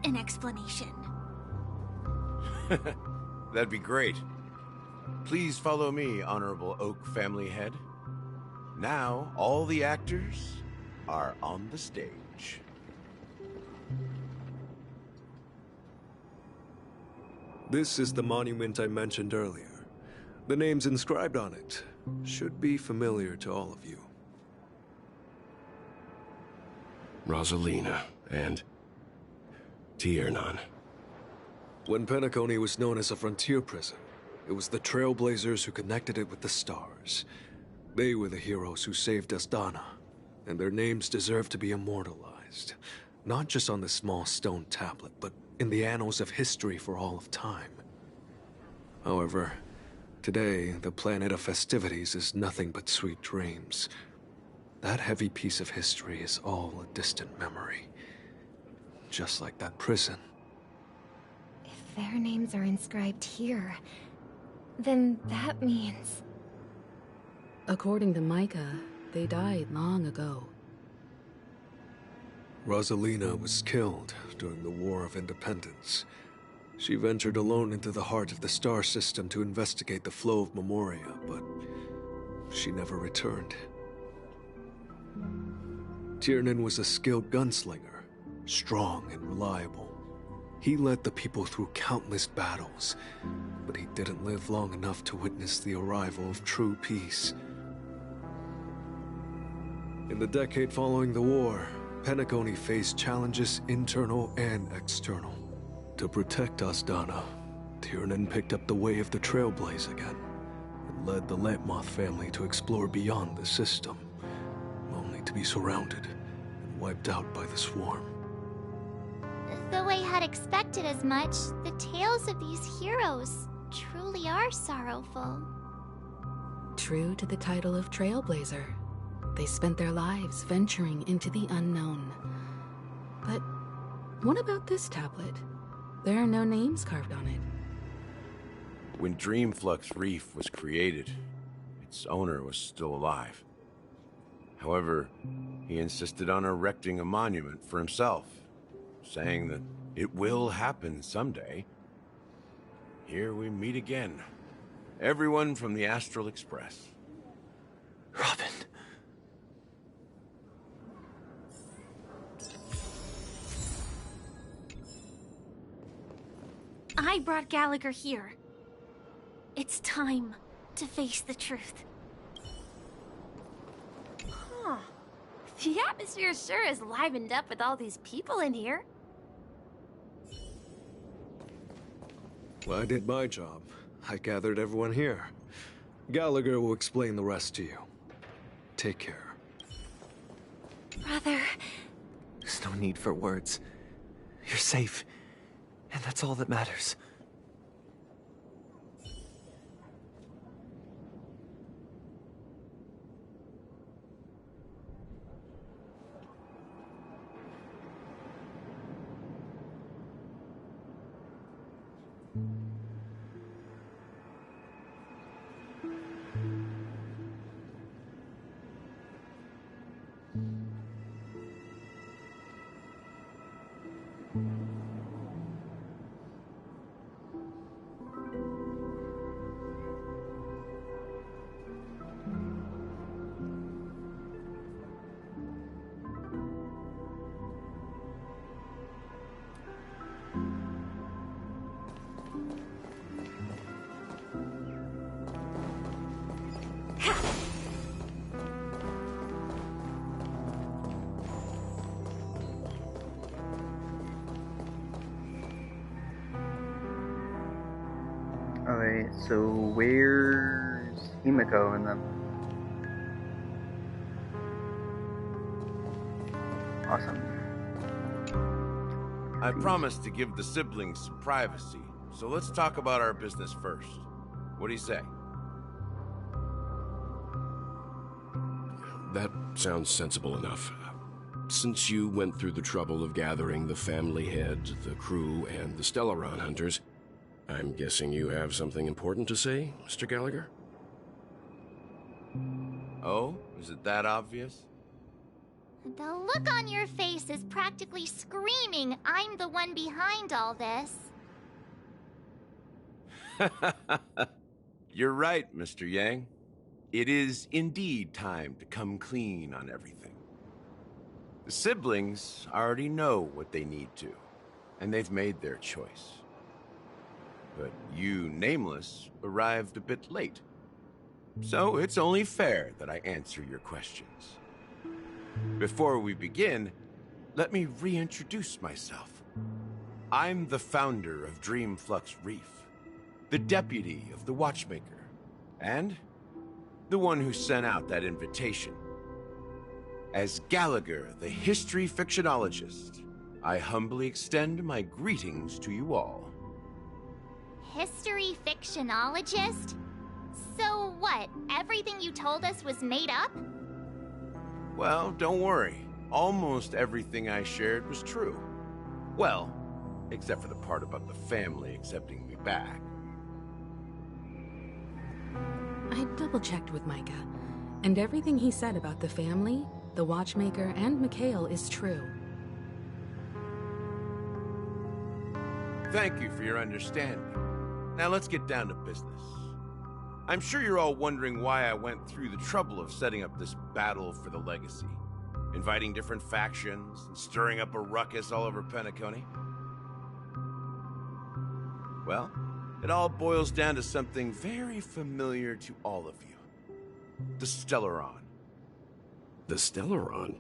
an explanation. That'd be great. Please follow me, Honorable Oak Family Head. Now, all the actors are on the stage. This is the monument I mentioned earlier. The names inscribed on it should be familiar to all of you. Rosalina and Tiernan. When Penacony was known as a frontier prison, it was the Trailblazers who connected it with the stars. They were the heroes who saved Asdana, and their names deserve to be immortalized. Not just on this small stone tablet, but in the annals of history for all of time. However, today, the planet of festivities is nothing but sweet dreams. That heavy piece of history is all a distant memory. Just like that prison. If their names are inscribed here, then that means... According to Micah, they died long ago. Rosalina was killed during the War of Independence. She ventured alone into the heart of the star system to investigate the flow of Memoria, but she never returned. Tiernan was a skilled gunslinger, strong and reliable. He led the people through countless battles, but he didn't live long enough to witness the arrival of true peace. In the decade following the war, Penacony faced challenges internal and external. To protect Asdana, Tiernan picked up the way of the Trailblaze again, and led the Lampmoth family to explore beyond the system, only to be surrounded and wiped out by the Swarm. Though I had expected as much, the tales of these heroes truly are sorrowful. True to the title of Trailblazer, they spent their lives venturing into the unknown. But what about this tablet? There are no names carved on it. When Dreamflux Reef was created, its owner was still alive. However, he insisted on erecting a monument for himself, saying that it will happen someday. Here we meet again. Everyone from the Astral Express. Robin. I brought Gallagher here. It's time to face the truth. Huh. The atmosphere sure is livened up with all these people in here. Well, I did my job. I gathered everyone here. Gallagher will explain the rest to you. Take care. Brother. There's no need for words. You're safe, and that's all that matters. Alright, so where's Himiko and them? Awesome. I promised to give the siblings some privacy, so let's talk about our business first. What do you say? That sounds sensible enough. Since you went through the trouble of gathering the family head, the crew, and the Stellaron hunters, I'm guessing you have something important to say, Mr. Gallagher? Oh? Is it that obvious? The look on your face is practically screaming, I'm the one behind all this. You're right, Mr. Yang. It is indeed time to come clean on everything. The siblings already know what they need to, and they've made their choice. But you, Nameless, arrived a bit late. So it's only fair that I answer your questions. Before we begin, let me reintroduce myself. I'm the founder of Dreamflux Reef, the deputy of the Watchmaker, and the one who sent out that invitation. As Gallagher, the history fictionologist, I humbly extend my greetings to you all. History fictionologist? So what, everything you told us was made up? Well, don't worry. Almost everything I shared was true. Well, except for the part about the family accepting me back. I double-checked with Micah, and everything he said about the family, the Watchmaker, and Mikhail is true. Thank you for your understanding. Now let's get down to business. I'm sure you're all wondering why I went through the trouble of setting up this battle for the legacy, inviting different factions, and stirring up a ruckus all over Penacony. Well, it all boils down to something very familiar to all of you. The Stellaron. The Stellaron?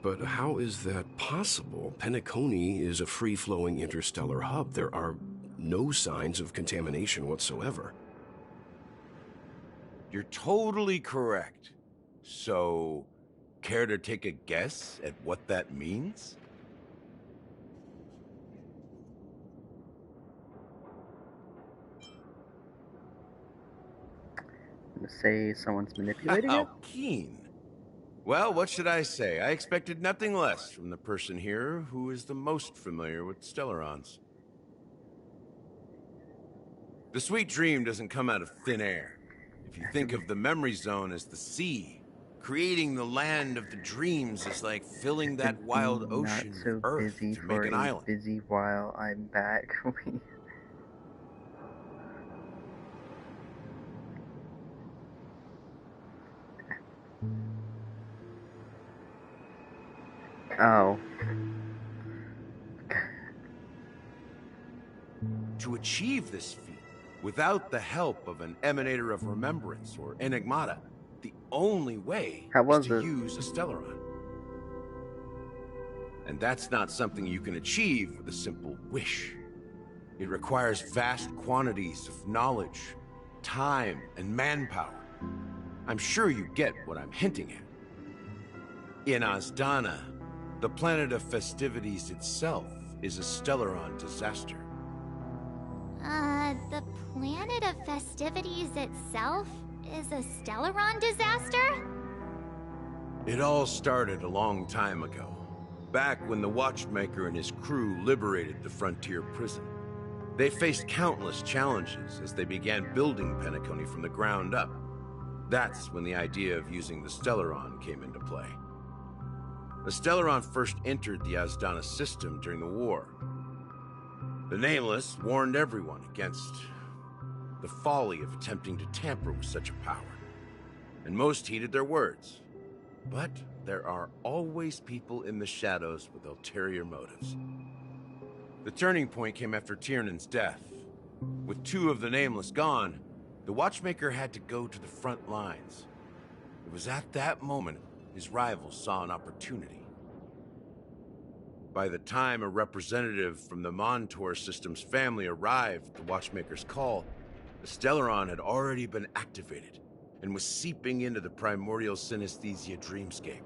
But how is that possible? Penacony is a free-flowing interstellar hub. There are no signs of contamination whatsoever. You're totally correct. So, care to take a guess at what that means? I'm gonna say someone's manipulating it? How keen. Well, what should I say? I expected nothing less from the person here who is the most familiar with Stellarons. The sweet dream doesn't come out of thin air. If you think of the memory zone as the sea, creating the land of the dreams is like filling that wild ocean with earth to make an island. Busy while I'm back. Oh. To achieve this feat, without the help of an Emanator of Remembrance or Enigmata, the only way is to use a Stellaron. And that's not something you can achieve with a simple wish. It requires vast quantities of knowledge, time, and manpower. I'm sure you get what I'm hinting at. In Azdana, the planet of festivities itself is a Stellaron disaster. The planet of festivities itself is a Stellaron disaster? It all started a long time ago, back when the Watchmaker and his crew liberated the frontier prison. They faced countless challenges as they began building Penacony from the ground up. That's when the idea of using the Stellaron came into play. The Stellaron first entered the Azdana system during the war. The Nameless warned everyone against the folly of attempting to tamper with such a power, and most heeded their words. But there are always people in the shadows with ulterior motives. The turning point came after Tiernan's death. With 2 of the Nameless gone, the Watchmaker had to go to the front lines. It was at that moment his rivals saw an opportunity. By the time a representative from the Montour Systems family arrived at the Watchmaker's call, the Stellaron had already been activated and was seeping into the primordial synesthesia dreamscape.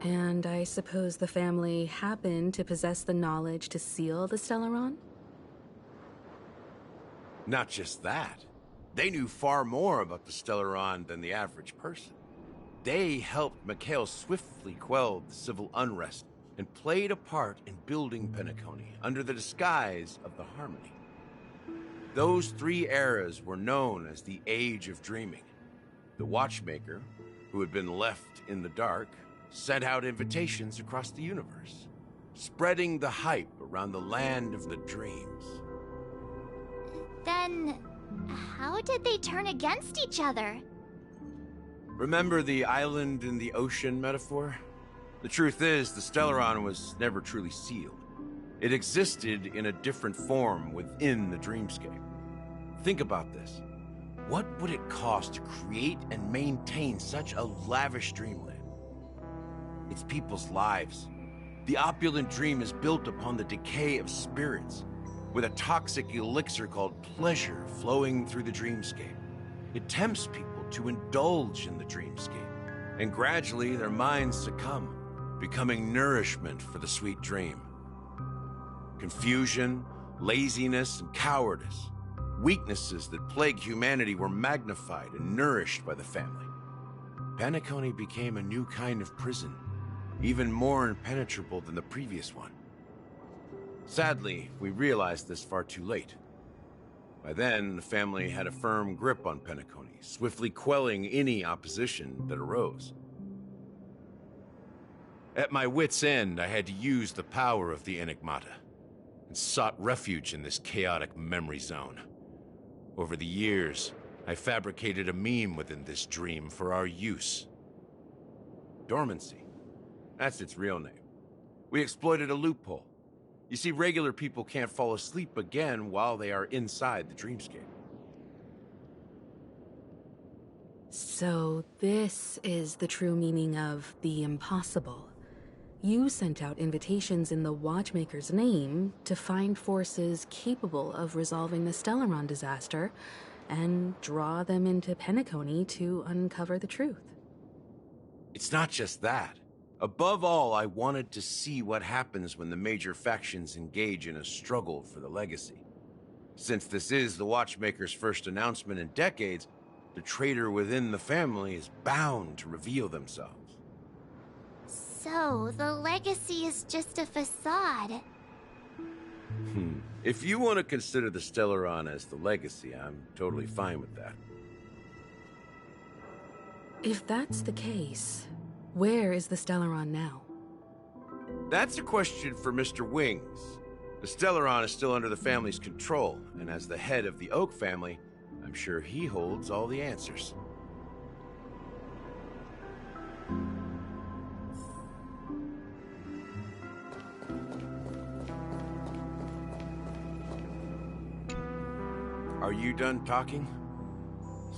And I suppose the family happened to possess the knowledge to seal the Stellaron? Not just that. They knew far more about the Stellaron than the average person. They helped Mikhail swiftly quell the civil unrest and played a part in building Penacony under the disguise of the Harmony. Those 3 eras were known as the Age of Dreaming. The Watchmaker, who had been left in the dark, sent out invitations across the universe, spreading the hype around the land of the dreams. Then, how did they turn against each other? Remember the island in the ocean metaphor? The truth is, the Stellaron was never truly sealed. It existed in a different form within the dreamscape. Think about this. What would it cost to create and maintain such a lavish dreamland? It's people's lives. The opulent dream is built upon the decay of spirits, with a toxic elixir called pleasure flowing through the dreamscape. It tempts people to indulge in the dreamscape, and gradually their minds succumb, becoming nourishment for the sweet dream. Confusion, laziness, and cowardice, weaknesses that plague humanity, were magnified and nourished by the family. Penacony became a new kind of prison, even more impenetrable than the previous one. Sadly, we realized this far too late. By then, the family had a firm grip on Penacony, swiftly quelling any opposition that arose. At my wit's end, I had to use the power of the Enigmata, and sought refuge in this chaotic memory zone. Over the years, I fabricated a meme within this dream for our use. Dormancy. That's its real name. We exploited a loophole. You see, regular people can't fall asleep again while they are inside the dreamscape. So this is the true meaning of the impossible. You sent out invitations in the Watchmaker's name to find forces capable of resolving the Stellaron disaster and draw them into Penacony to uncover the truth. It's not just that. Above all, I wanted to see what happens when the major factions engage in a struggle for the legacy. Since this is the Watchmaker's first announcement in decades, the traitor within the family is bound to reveal themselves. So, the legacy is just a facade. If you want to consider the Stellaron as the legacy, I'm totally fine with that. If that's the case, where is the Stellaron now? That's a question for Mr. Wings. The Stellaron is still under the family's control, and as the head of the Oak family, I'm sure he holds all the answers. Are you done talking?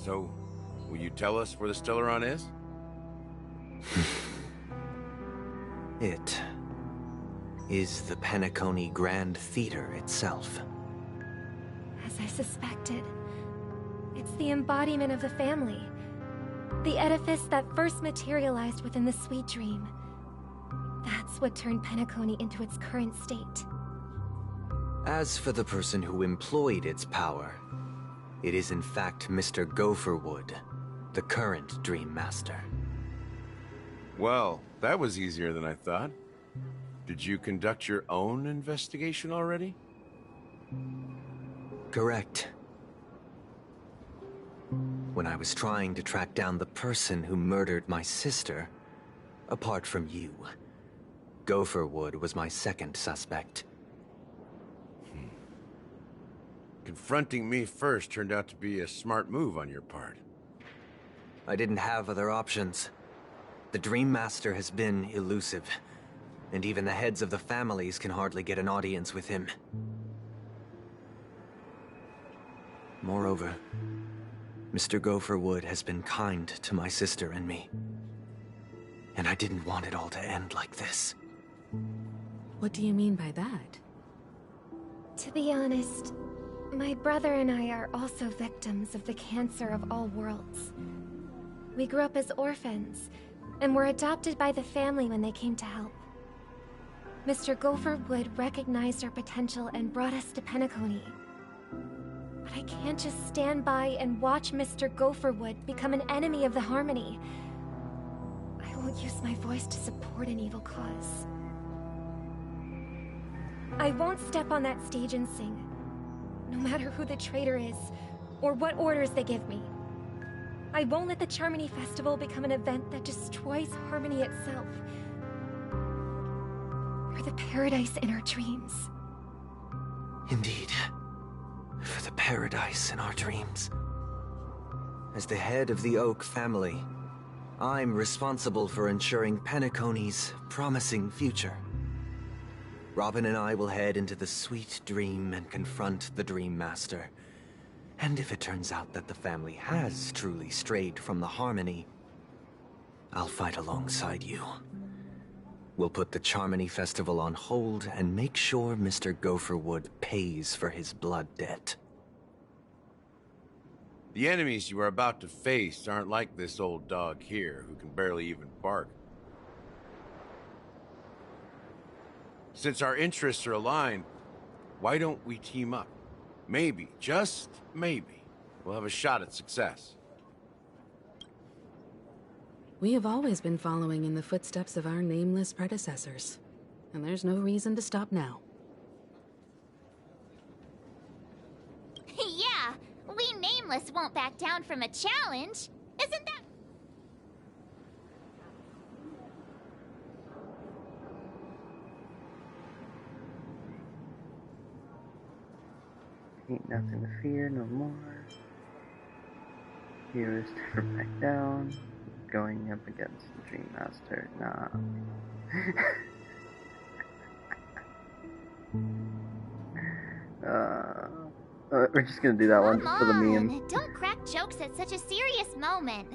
So, will you tell us where the Stellaron is? is the Penacony Grand Theater itself. As I suspected, it's the embodiment of the family. The edifice that first materialized within the Sweet Dream. That's what turned Penacony into its current state. As for the person who employed its power, it is in fact Mr. Gopherwood, the current Dream Master. Well, that was easier than I thought. Did you conduct your own investigation already? Correct. When I was trying to track down the person who murdered my sister, apart from you, Gopherwood was my second suspect. Confronting me first turned out to be a smart move on your part. I didn't have other options. The Dream Master has been elusive, and even the heads of the families can hardly get an audience with him. Moreover, Mr. Gopherwood has been kind to my sister and me. And I didn't want it all to end like this. What do you mean by that? To be honest, my brother and I are also victims of the cancer of all worlds. We grew up as orphans, and were adopted by the family when they came to help. Mr. Gopherwood recognized our potential and brought us to Penacony. But I can't just stand by and watch Mr. Gopherwood become an enemy of the Harmony. I won't use my voice to support an evil cause. I won't step on that stage and sing, no matter who the traitor is, or what orders they give me. I won't let the Charmony Festival become an event that destroys Harmony itself. Or the paradise in our dreams. Indeed. For the paradise in our dreams. As the head of the Oak family, I'm responsible for ensuring Penacony's promising future. Robin and I will head into the Sweet Dream and confront the Dream Master. And if it turns out that the family has truly strayed from the Harmony, I'll fight alongside you. We'll put the Charmony Festival on hold and make sure Mr. Gopherwood pays for his blood debt. The enemies you are about to face aren't like this old dog here, who can barely even bark. Since our interests are aligned, why don't we team up? Maybe, just maybe, we'll have a shot at success. We have always been following in the footsteps of our nameless predecessors, and there's no reason to stop now. Yeah, we Nameless won't back down from a challenge. Isn't that... Ain't nothing to fear no more. Heroes never back down. Going up against the Dream Master. Nah. We're just gonna do that one just for the meme. Don't crack jokes at such a serious moment.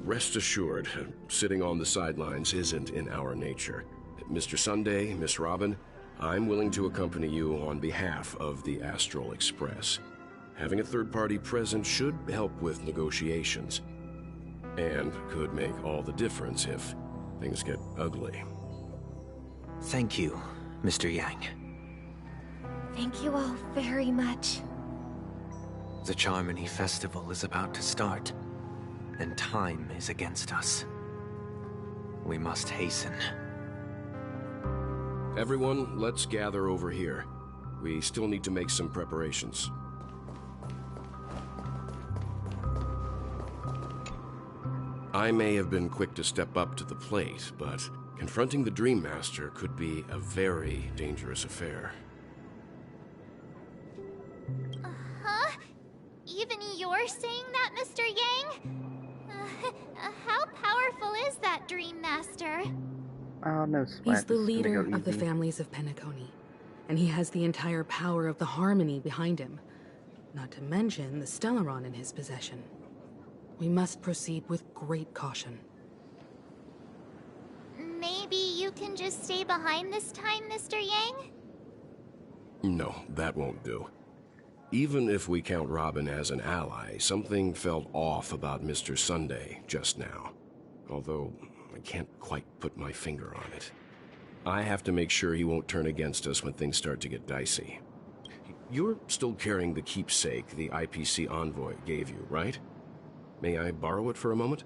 Rest assured, sitting on the sidelines isn't in our nature. Mr. Sunday, Miss Robin, I'm willing to accompany you on behalf of the Astral Express. Having a third party present should help with negotiations, and could make all the difference if things get ugly. Thank you, Mr. Yang. Thank you all very much. The Charmony Festival is about to start, and time is against us. We must hasten. Everyone, let's gather over here. We still need to make some preparations. I may have been quick to step up to the plate, but confronting the Dream Master could be a very dangerous affair. Huh? Even you're saying that, Mr. Yang? How powerful is that Dream Master? Oh, no sweat. He's the leader of the families of Penacony, and he has the entire power of the Harmony behind him, not to mention the Stellaron in his possession. We must proceed with great caution. Maybe you can just stay behind this time, Mr. Yang? No, that won't do. Even if we count Robin as an ally, something felt off about Mr. Sunday just now. Although, I can't quite put my finger on it. I have to make sure he won't turn against us when things start to get dicey. You're still carrying the keepsake the IPC envoy gave you, right? May I borrow it for a moment?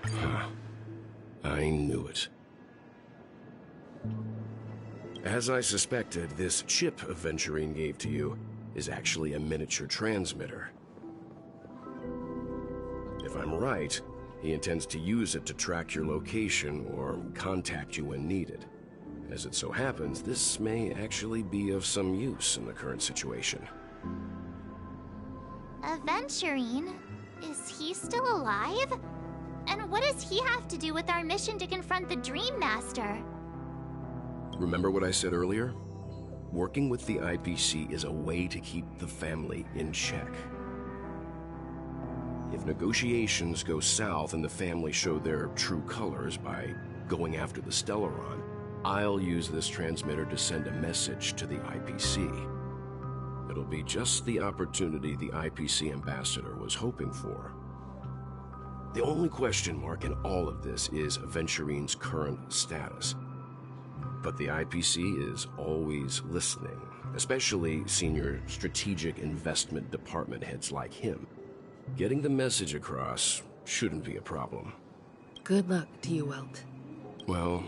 Huh. I knew it. As I suspected, this chip Aventurine gave to you is actually a miniature transmitter. If I'm right, he intends to use it to track your location or contact you when needed. As it so happens, this may actually be of some use in the current situation. Aventurine? Is he still alive? And what does he have to do with our mission to confront the Dream Master? Remember what I said earlier? Working with the IPC is a way to keep the family in check. If negotiations go south and the family show their true colors by going after the Stellaron, I'll use this transmitter to send a message to the IPC. It'll be just the opportunity the IPC ambassador was hoping for. The only question mark in all of this is Aventurine's current status. But the IPC is always listening, especially senior strategic investment department heads like him. Getting the message across shouldn't be a problem. Good luck to you, Welt. Well,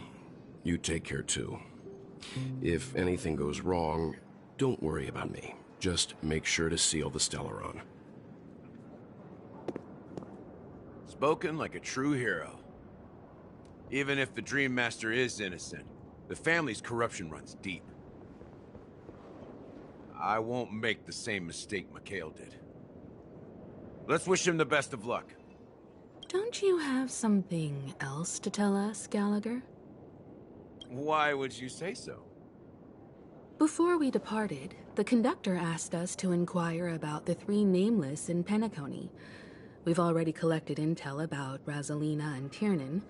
you take care too. If anything goes wrong, don't worry about me. Just make sure to seal the Stellaron. Spoken like a true hero. Even if the Dream Master is innocent, the family's corruption runs deep. I won't make the same mistake Mikhail did. Let's wish him the best of luck. Don't you have something else to tell us, Gallagher? Why would you say so? Before we departed, the conductor asked us to inquire about the 3 nameless in Penacony. We've already collected intel about Rosalina and Tiernan,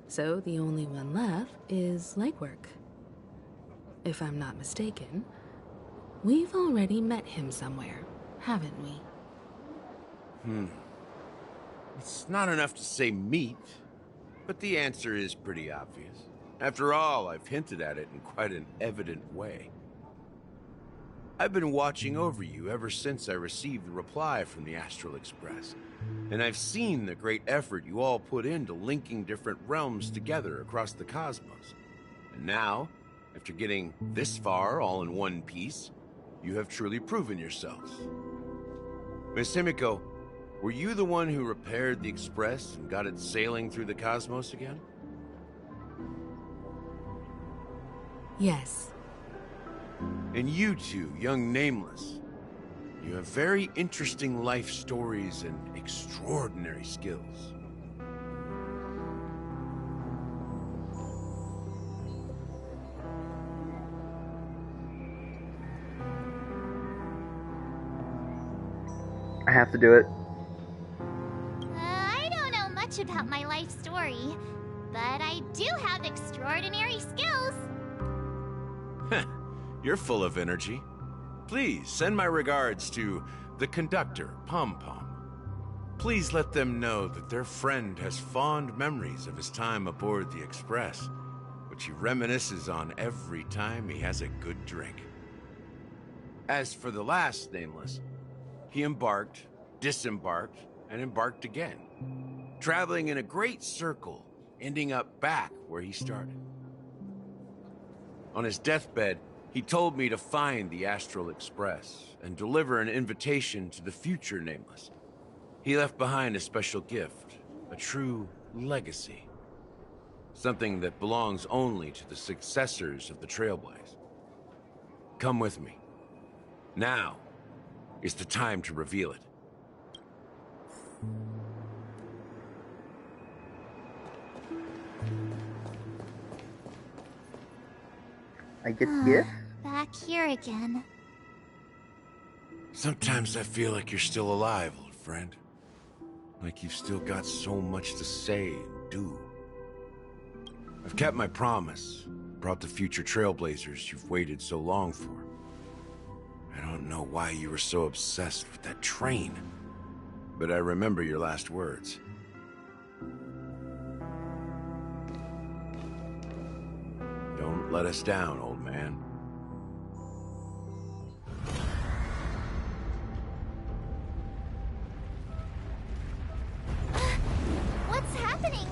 so the only one left is legwork. If I'm not mistaken, we've already met him somewhere, haven't we? It's not enough to say meet, but the answer is pretty obvious. After all, I've hinted at it in quite an evident way. I've been watching over you ever since I received the reply from the Astral Express, and I've seen the great effort you all put into linking different realms together across the cosmos. And now, after getting this far all in one piece, you have truly proven yourselves. Miss Himiko, were you the one who repaired the Express and got it sailing through the cosmos again? Yes. And you two, young Nameless, you have very interesting life stories and extraordinary skills. I have to do it. I don't know much about my life story, but I do have extraordinary skills. You're full of energy. Please send my regards to the conductor, Pom Pom. Please let them know that their friend has fond memories of his time aboard the Express, which he reminisces on every time he has a good drink. As for the last Nameless, he embarked, disembarked, and embarked again, traveling in a great circle, ending up back where he started. On his deathbed, he told me to find the Astral Express and deliver an invitation to the future Nameless. He left behind a special gift, a true legacy. Something that belongs only to the successors of the Trailblaze. Come with me. Now is the time to reveal it. I get the gift? Back here again. Sometimes I feel like you're still alive, old friend. Like you've still got so much to say and do. I've kept my promise, brought the future trailblazers you've waited so long for. I don't know why you were so obsessed with that train, but I remember your last words. Don't let us down, old man. What's happening?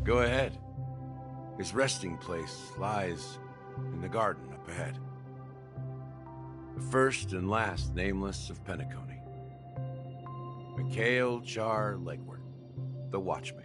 Go ahead. His resting place lies in the garden up ahead. The first and last nameless of Penacony. Mikhail Char Legward, the Watchmaker.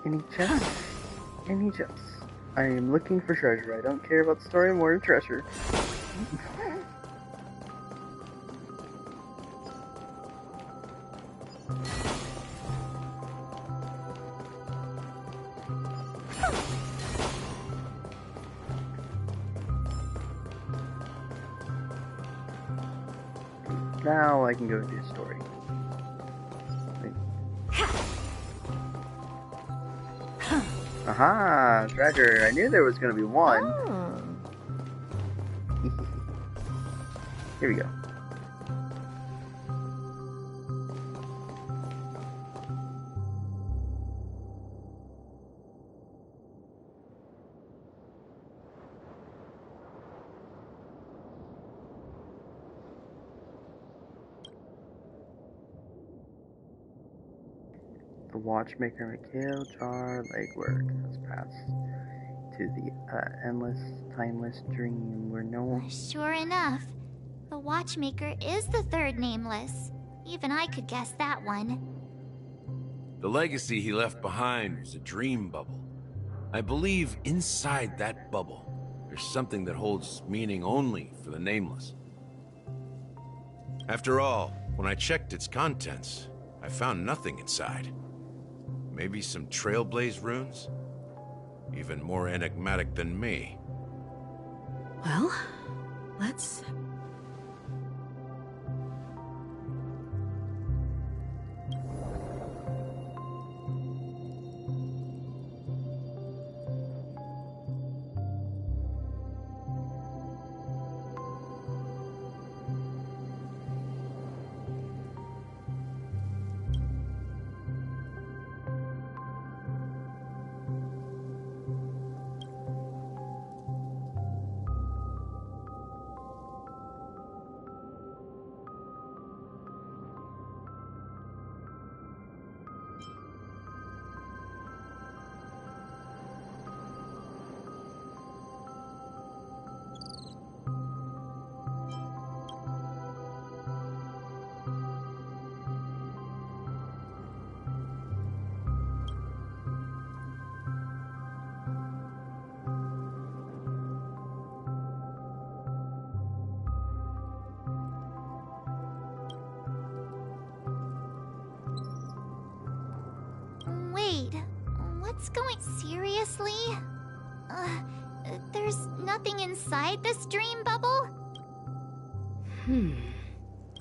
Any chests? Any chests? I am looking for treasure. I don't care about the story more than treasure. Now I can go do a story. Aha! Treasure! I knew there was gonna be one. Oh. Here we go. The Watchmaker Mikhail Char Legward has passed to the endless, timeless dream where no one... Sure enough, the Watchmaker is the third nameless. Even I could guess that one. The legacy he left behind was a dream bubble. I believe inside that bubble, there's something that holds meaning only for the nameless. After all, when I checked its contents, I found nothing inside. Maybe some Trailblaze runes? Even more enigmatic than me. Well, let's... Wait, what's going... Seriously? There's nothing inside this dream bubble?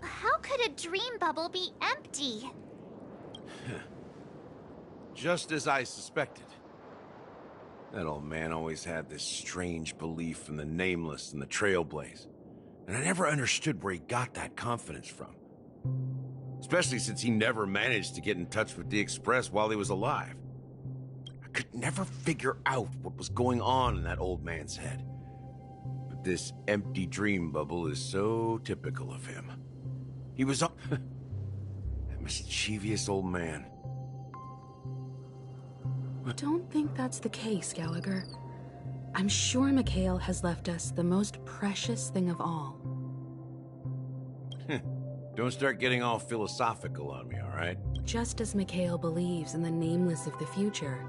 How could a dream bubble be empty? Just as I suspected. That old man always had this strange belief in the nameless and the Trailblaze. And I never understood where he got that confidence from. Especially since he never managed to get in touch with the Express while he was alive. I could never figure out what was going on in that old man's head. But this empty dream bubble is so typical of him. He was mischievous old man. Don't think that's the case, Gallagher. I'm sure Mikhail has left us the most precious thing of all. Don't start getting all philosophical on me, all right? Just as Mikhail believes in the nameless of the future,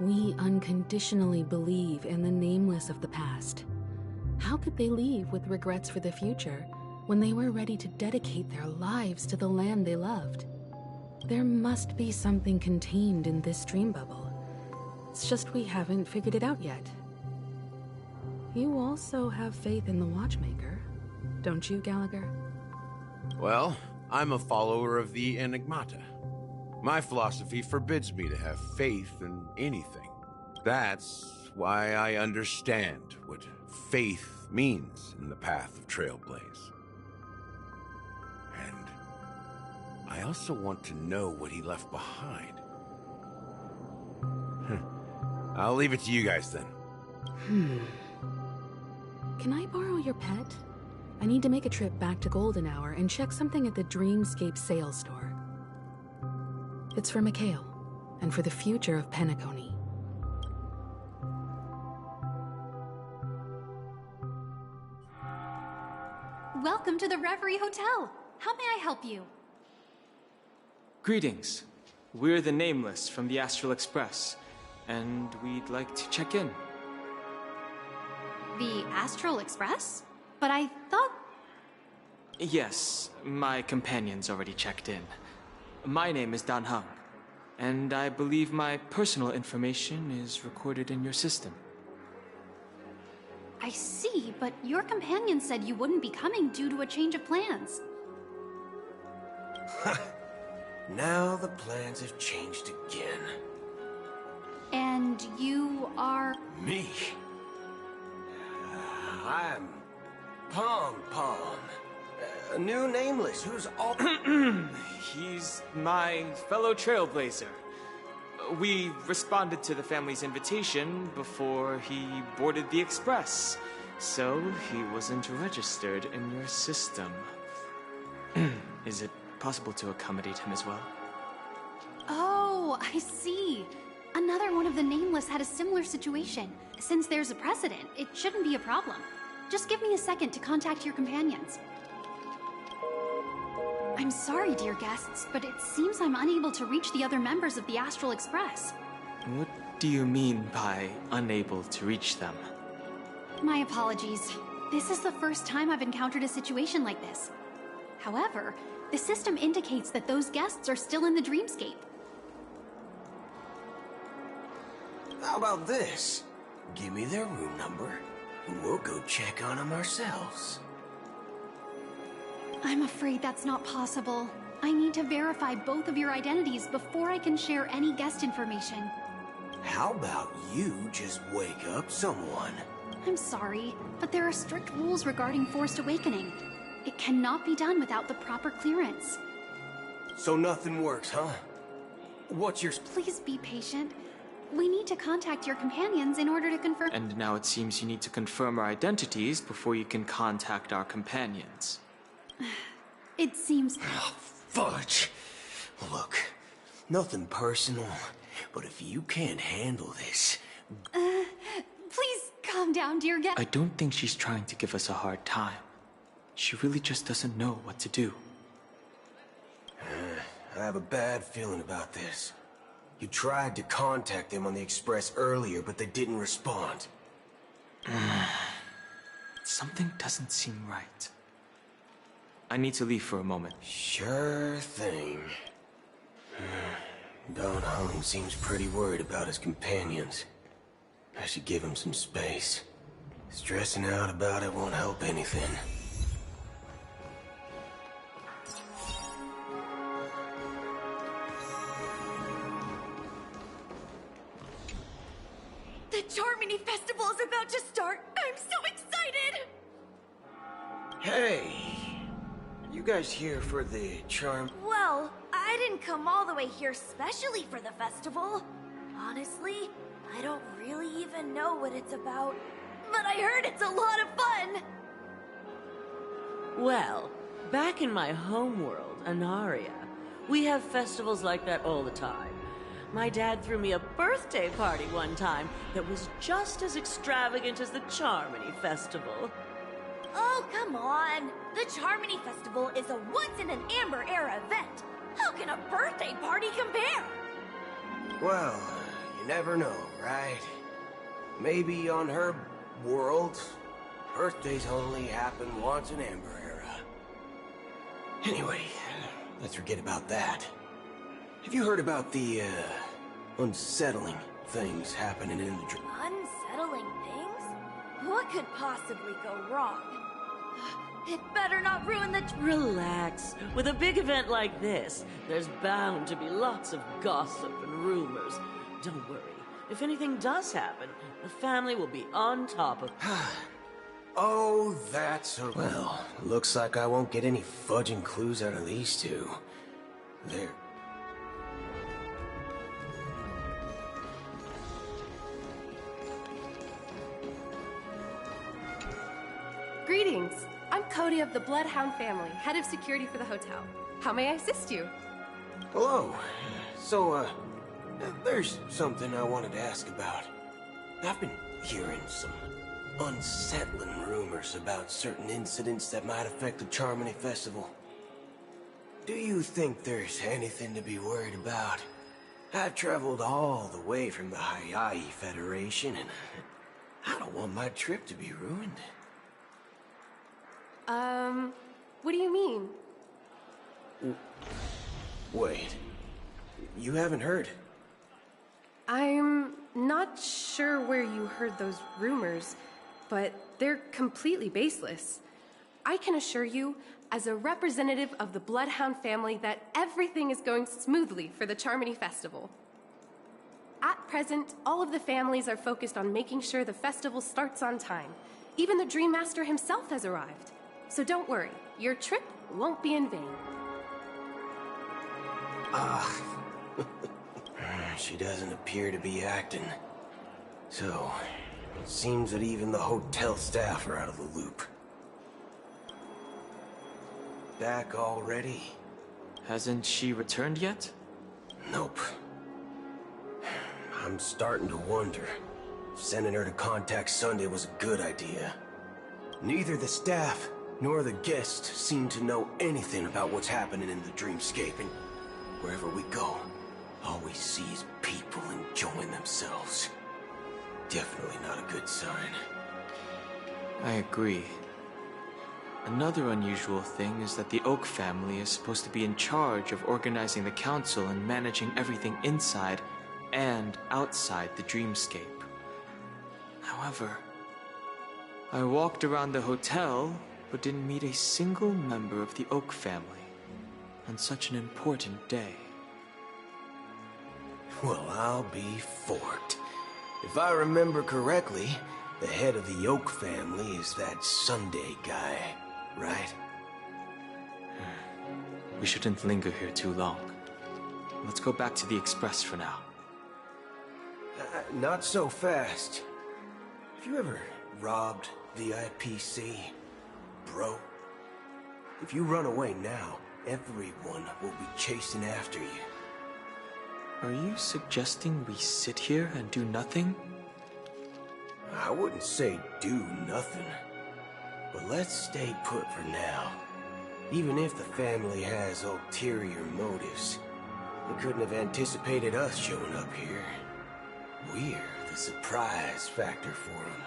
we unconditionally believe in the nameless of the past. How could they leave with regrets for the future when they were ready to dedicate their lives to the land they loved? There must be something contained in this dream bubble. It's just we haven't figured it out yet. You also have faith in the Watchmaker, don't you, Gallagher? Well, I'm a follower of the Enigmata. My philosophy forbids me to have faith in anything. That's why I understand what faith means in the path of Trailblaze. And I also want to know what he left behind. I'll leave it to you guys then. Can I borrow your pet? I need to make a trip back to Golden Hour and check something at the Dreamscape sales store. It's for Mikhail, and for the future of Penacony. Welcome to the Reverie Hotel. How may I help you? Greetings. We're the Nameless from the Astral Express, and we'd like to check in. The Astral Express? But I thought... Yes, my companion's already checked in. My name is Dan Heng, and I believe my personal information is recorded in your system. I see, but your companion said you wouldn't be coming due to a change of plans. Now the plans have changed again. And you are... Me? I'm Pong Pong. A new Nameless who's all... He's my fellow Trailblazer. We responded to the family's invitation before he boarded the express, so he wasn't registered in your system. Is it possible to accommodate him as well? Oh, I see. Another one of the Nameless had a similar situation. Since there's a precedent, it shouldn't be a problem. Just give me a second to contact your companions. I'm sorry, dear guests, but it seems I'm unable to reach the other members of the Astral Express. What do you mean by unable to reach them? My apologies. This is the first time I've encountered a situation like this. However, the system indicates that those guests are still in the Dreamscape. How about this? Give me their room number, and we'll go check on them ourselves. I'm afraid that's not possible. I need to verify both of your identities before I can share any guest information. How about you just wake up someone? I'm sorry, but there are strict rules regarding forced awakening. It cannot be done without the proper clearance. So nothing works, huh? What's your... Please be patient. We need to contact your companions in order to confirm... And now it seems you need to confirm our identities before you can contact our companions. It seems... Oh, fudge! Look, nothing personal, but if you can't handle this... Please calm down, dear guest. I don't think she's trying to give us a hard time. She really just doesn't know what to do. I have a bad feeling about this. You tried to contact them on the Express earlier, but they didn't respond. Something doesn't seem right. I need to leave for a moment. Sure thing. Don Hung seems pretty worried about his companions. I should give him some space. Stressing out about it won't help anything. The Charmony Festival is about to start! I'm so excited! Hey! Are you guys here for the charm? Well, I didn't come all the way here specially for the festival. Honestly, I don't really even know what it's about. But I heard it's a lot of fun! Well, back in my homeworld, Anaria, We have festivals like that all the time. My dad threw me a birthday party one time that was just as extravagant as the Charmony Festival. Oh, come on! The Charmony Festival is a once-in-an-Amber-era event. How can a birthday party compare? Well, you never know, right? Maybe on her world, birthdays only happen once in Amber Era. Anyway, let's forget about that. Have you heard about the, unsettling things happening in the dream? Unsettling things? What could possibly go wrong? It better not ruin the... Relax. With a big event like this, there's bound to be lots of gossip and rumors. Don't worry. If anything does happen, the family will be on top of... Oh, that's a... Well, looks like I won't get any fudging clues out of these two. They're... Greetings. I'm Cody of the Bloodhound family, head of security for the hotel. How may I assist you? Hello. So, there's something I wanted to ask about. I've been hearing some unsettling rumors about certain incidents that might affect the Charmony Festival. Do you think there's anything to be worried about? I've traveled all the way from the Hayai Federation, and I don't want my trip to be ruined. What do you mean? Wait. You haven't heard? I'm not sure where you heard those rumors, but they're completely baseless. I can assure you, as a representative of the Bloodhound family, that everything is going smoothly for the Charmony Festival. At present, all of the families are focused on making sure the festival starts on time. Even the Dream Master himself has arrived. So don't worry, your trip won't be in vain. She doesn't appear to be acting. So, it seems that even the hotel staff are out of the loop. Back already? Hasn't she returned yet? Nope. I'm starting to wonder if sending her to contact Sunday was a good idea. Neither the staff nor the guests seem to know anything about what's happening in the dreamscape, and wherever we go, all we see is people enjoying themselves. Definitely not a good sign. I agree. Another unusual thing is that the Oak family is supposed to be in charge of organizing the council and managing everything inside and outside the dreamscape. However, I walked around the hotel but didn't meet a single member of the Oak family on such an important day. Well, I'll be forked. If I remember correctly, the head of the Oak family is that Sunday guy, right? We shouldn't linger here too long. Let's go back to the Express for now. Not so fast. Have you ever robbed the IPC, bro? If you run away now, everyone will be chasing after you. Are you suggesting we sit here and do nothing? I wouldn't say do nothing, but let's stay put for now. Even if the family has ulterior motives, they couldn't have anticipated us showing up here. We're the surprise factor for them.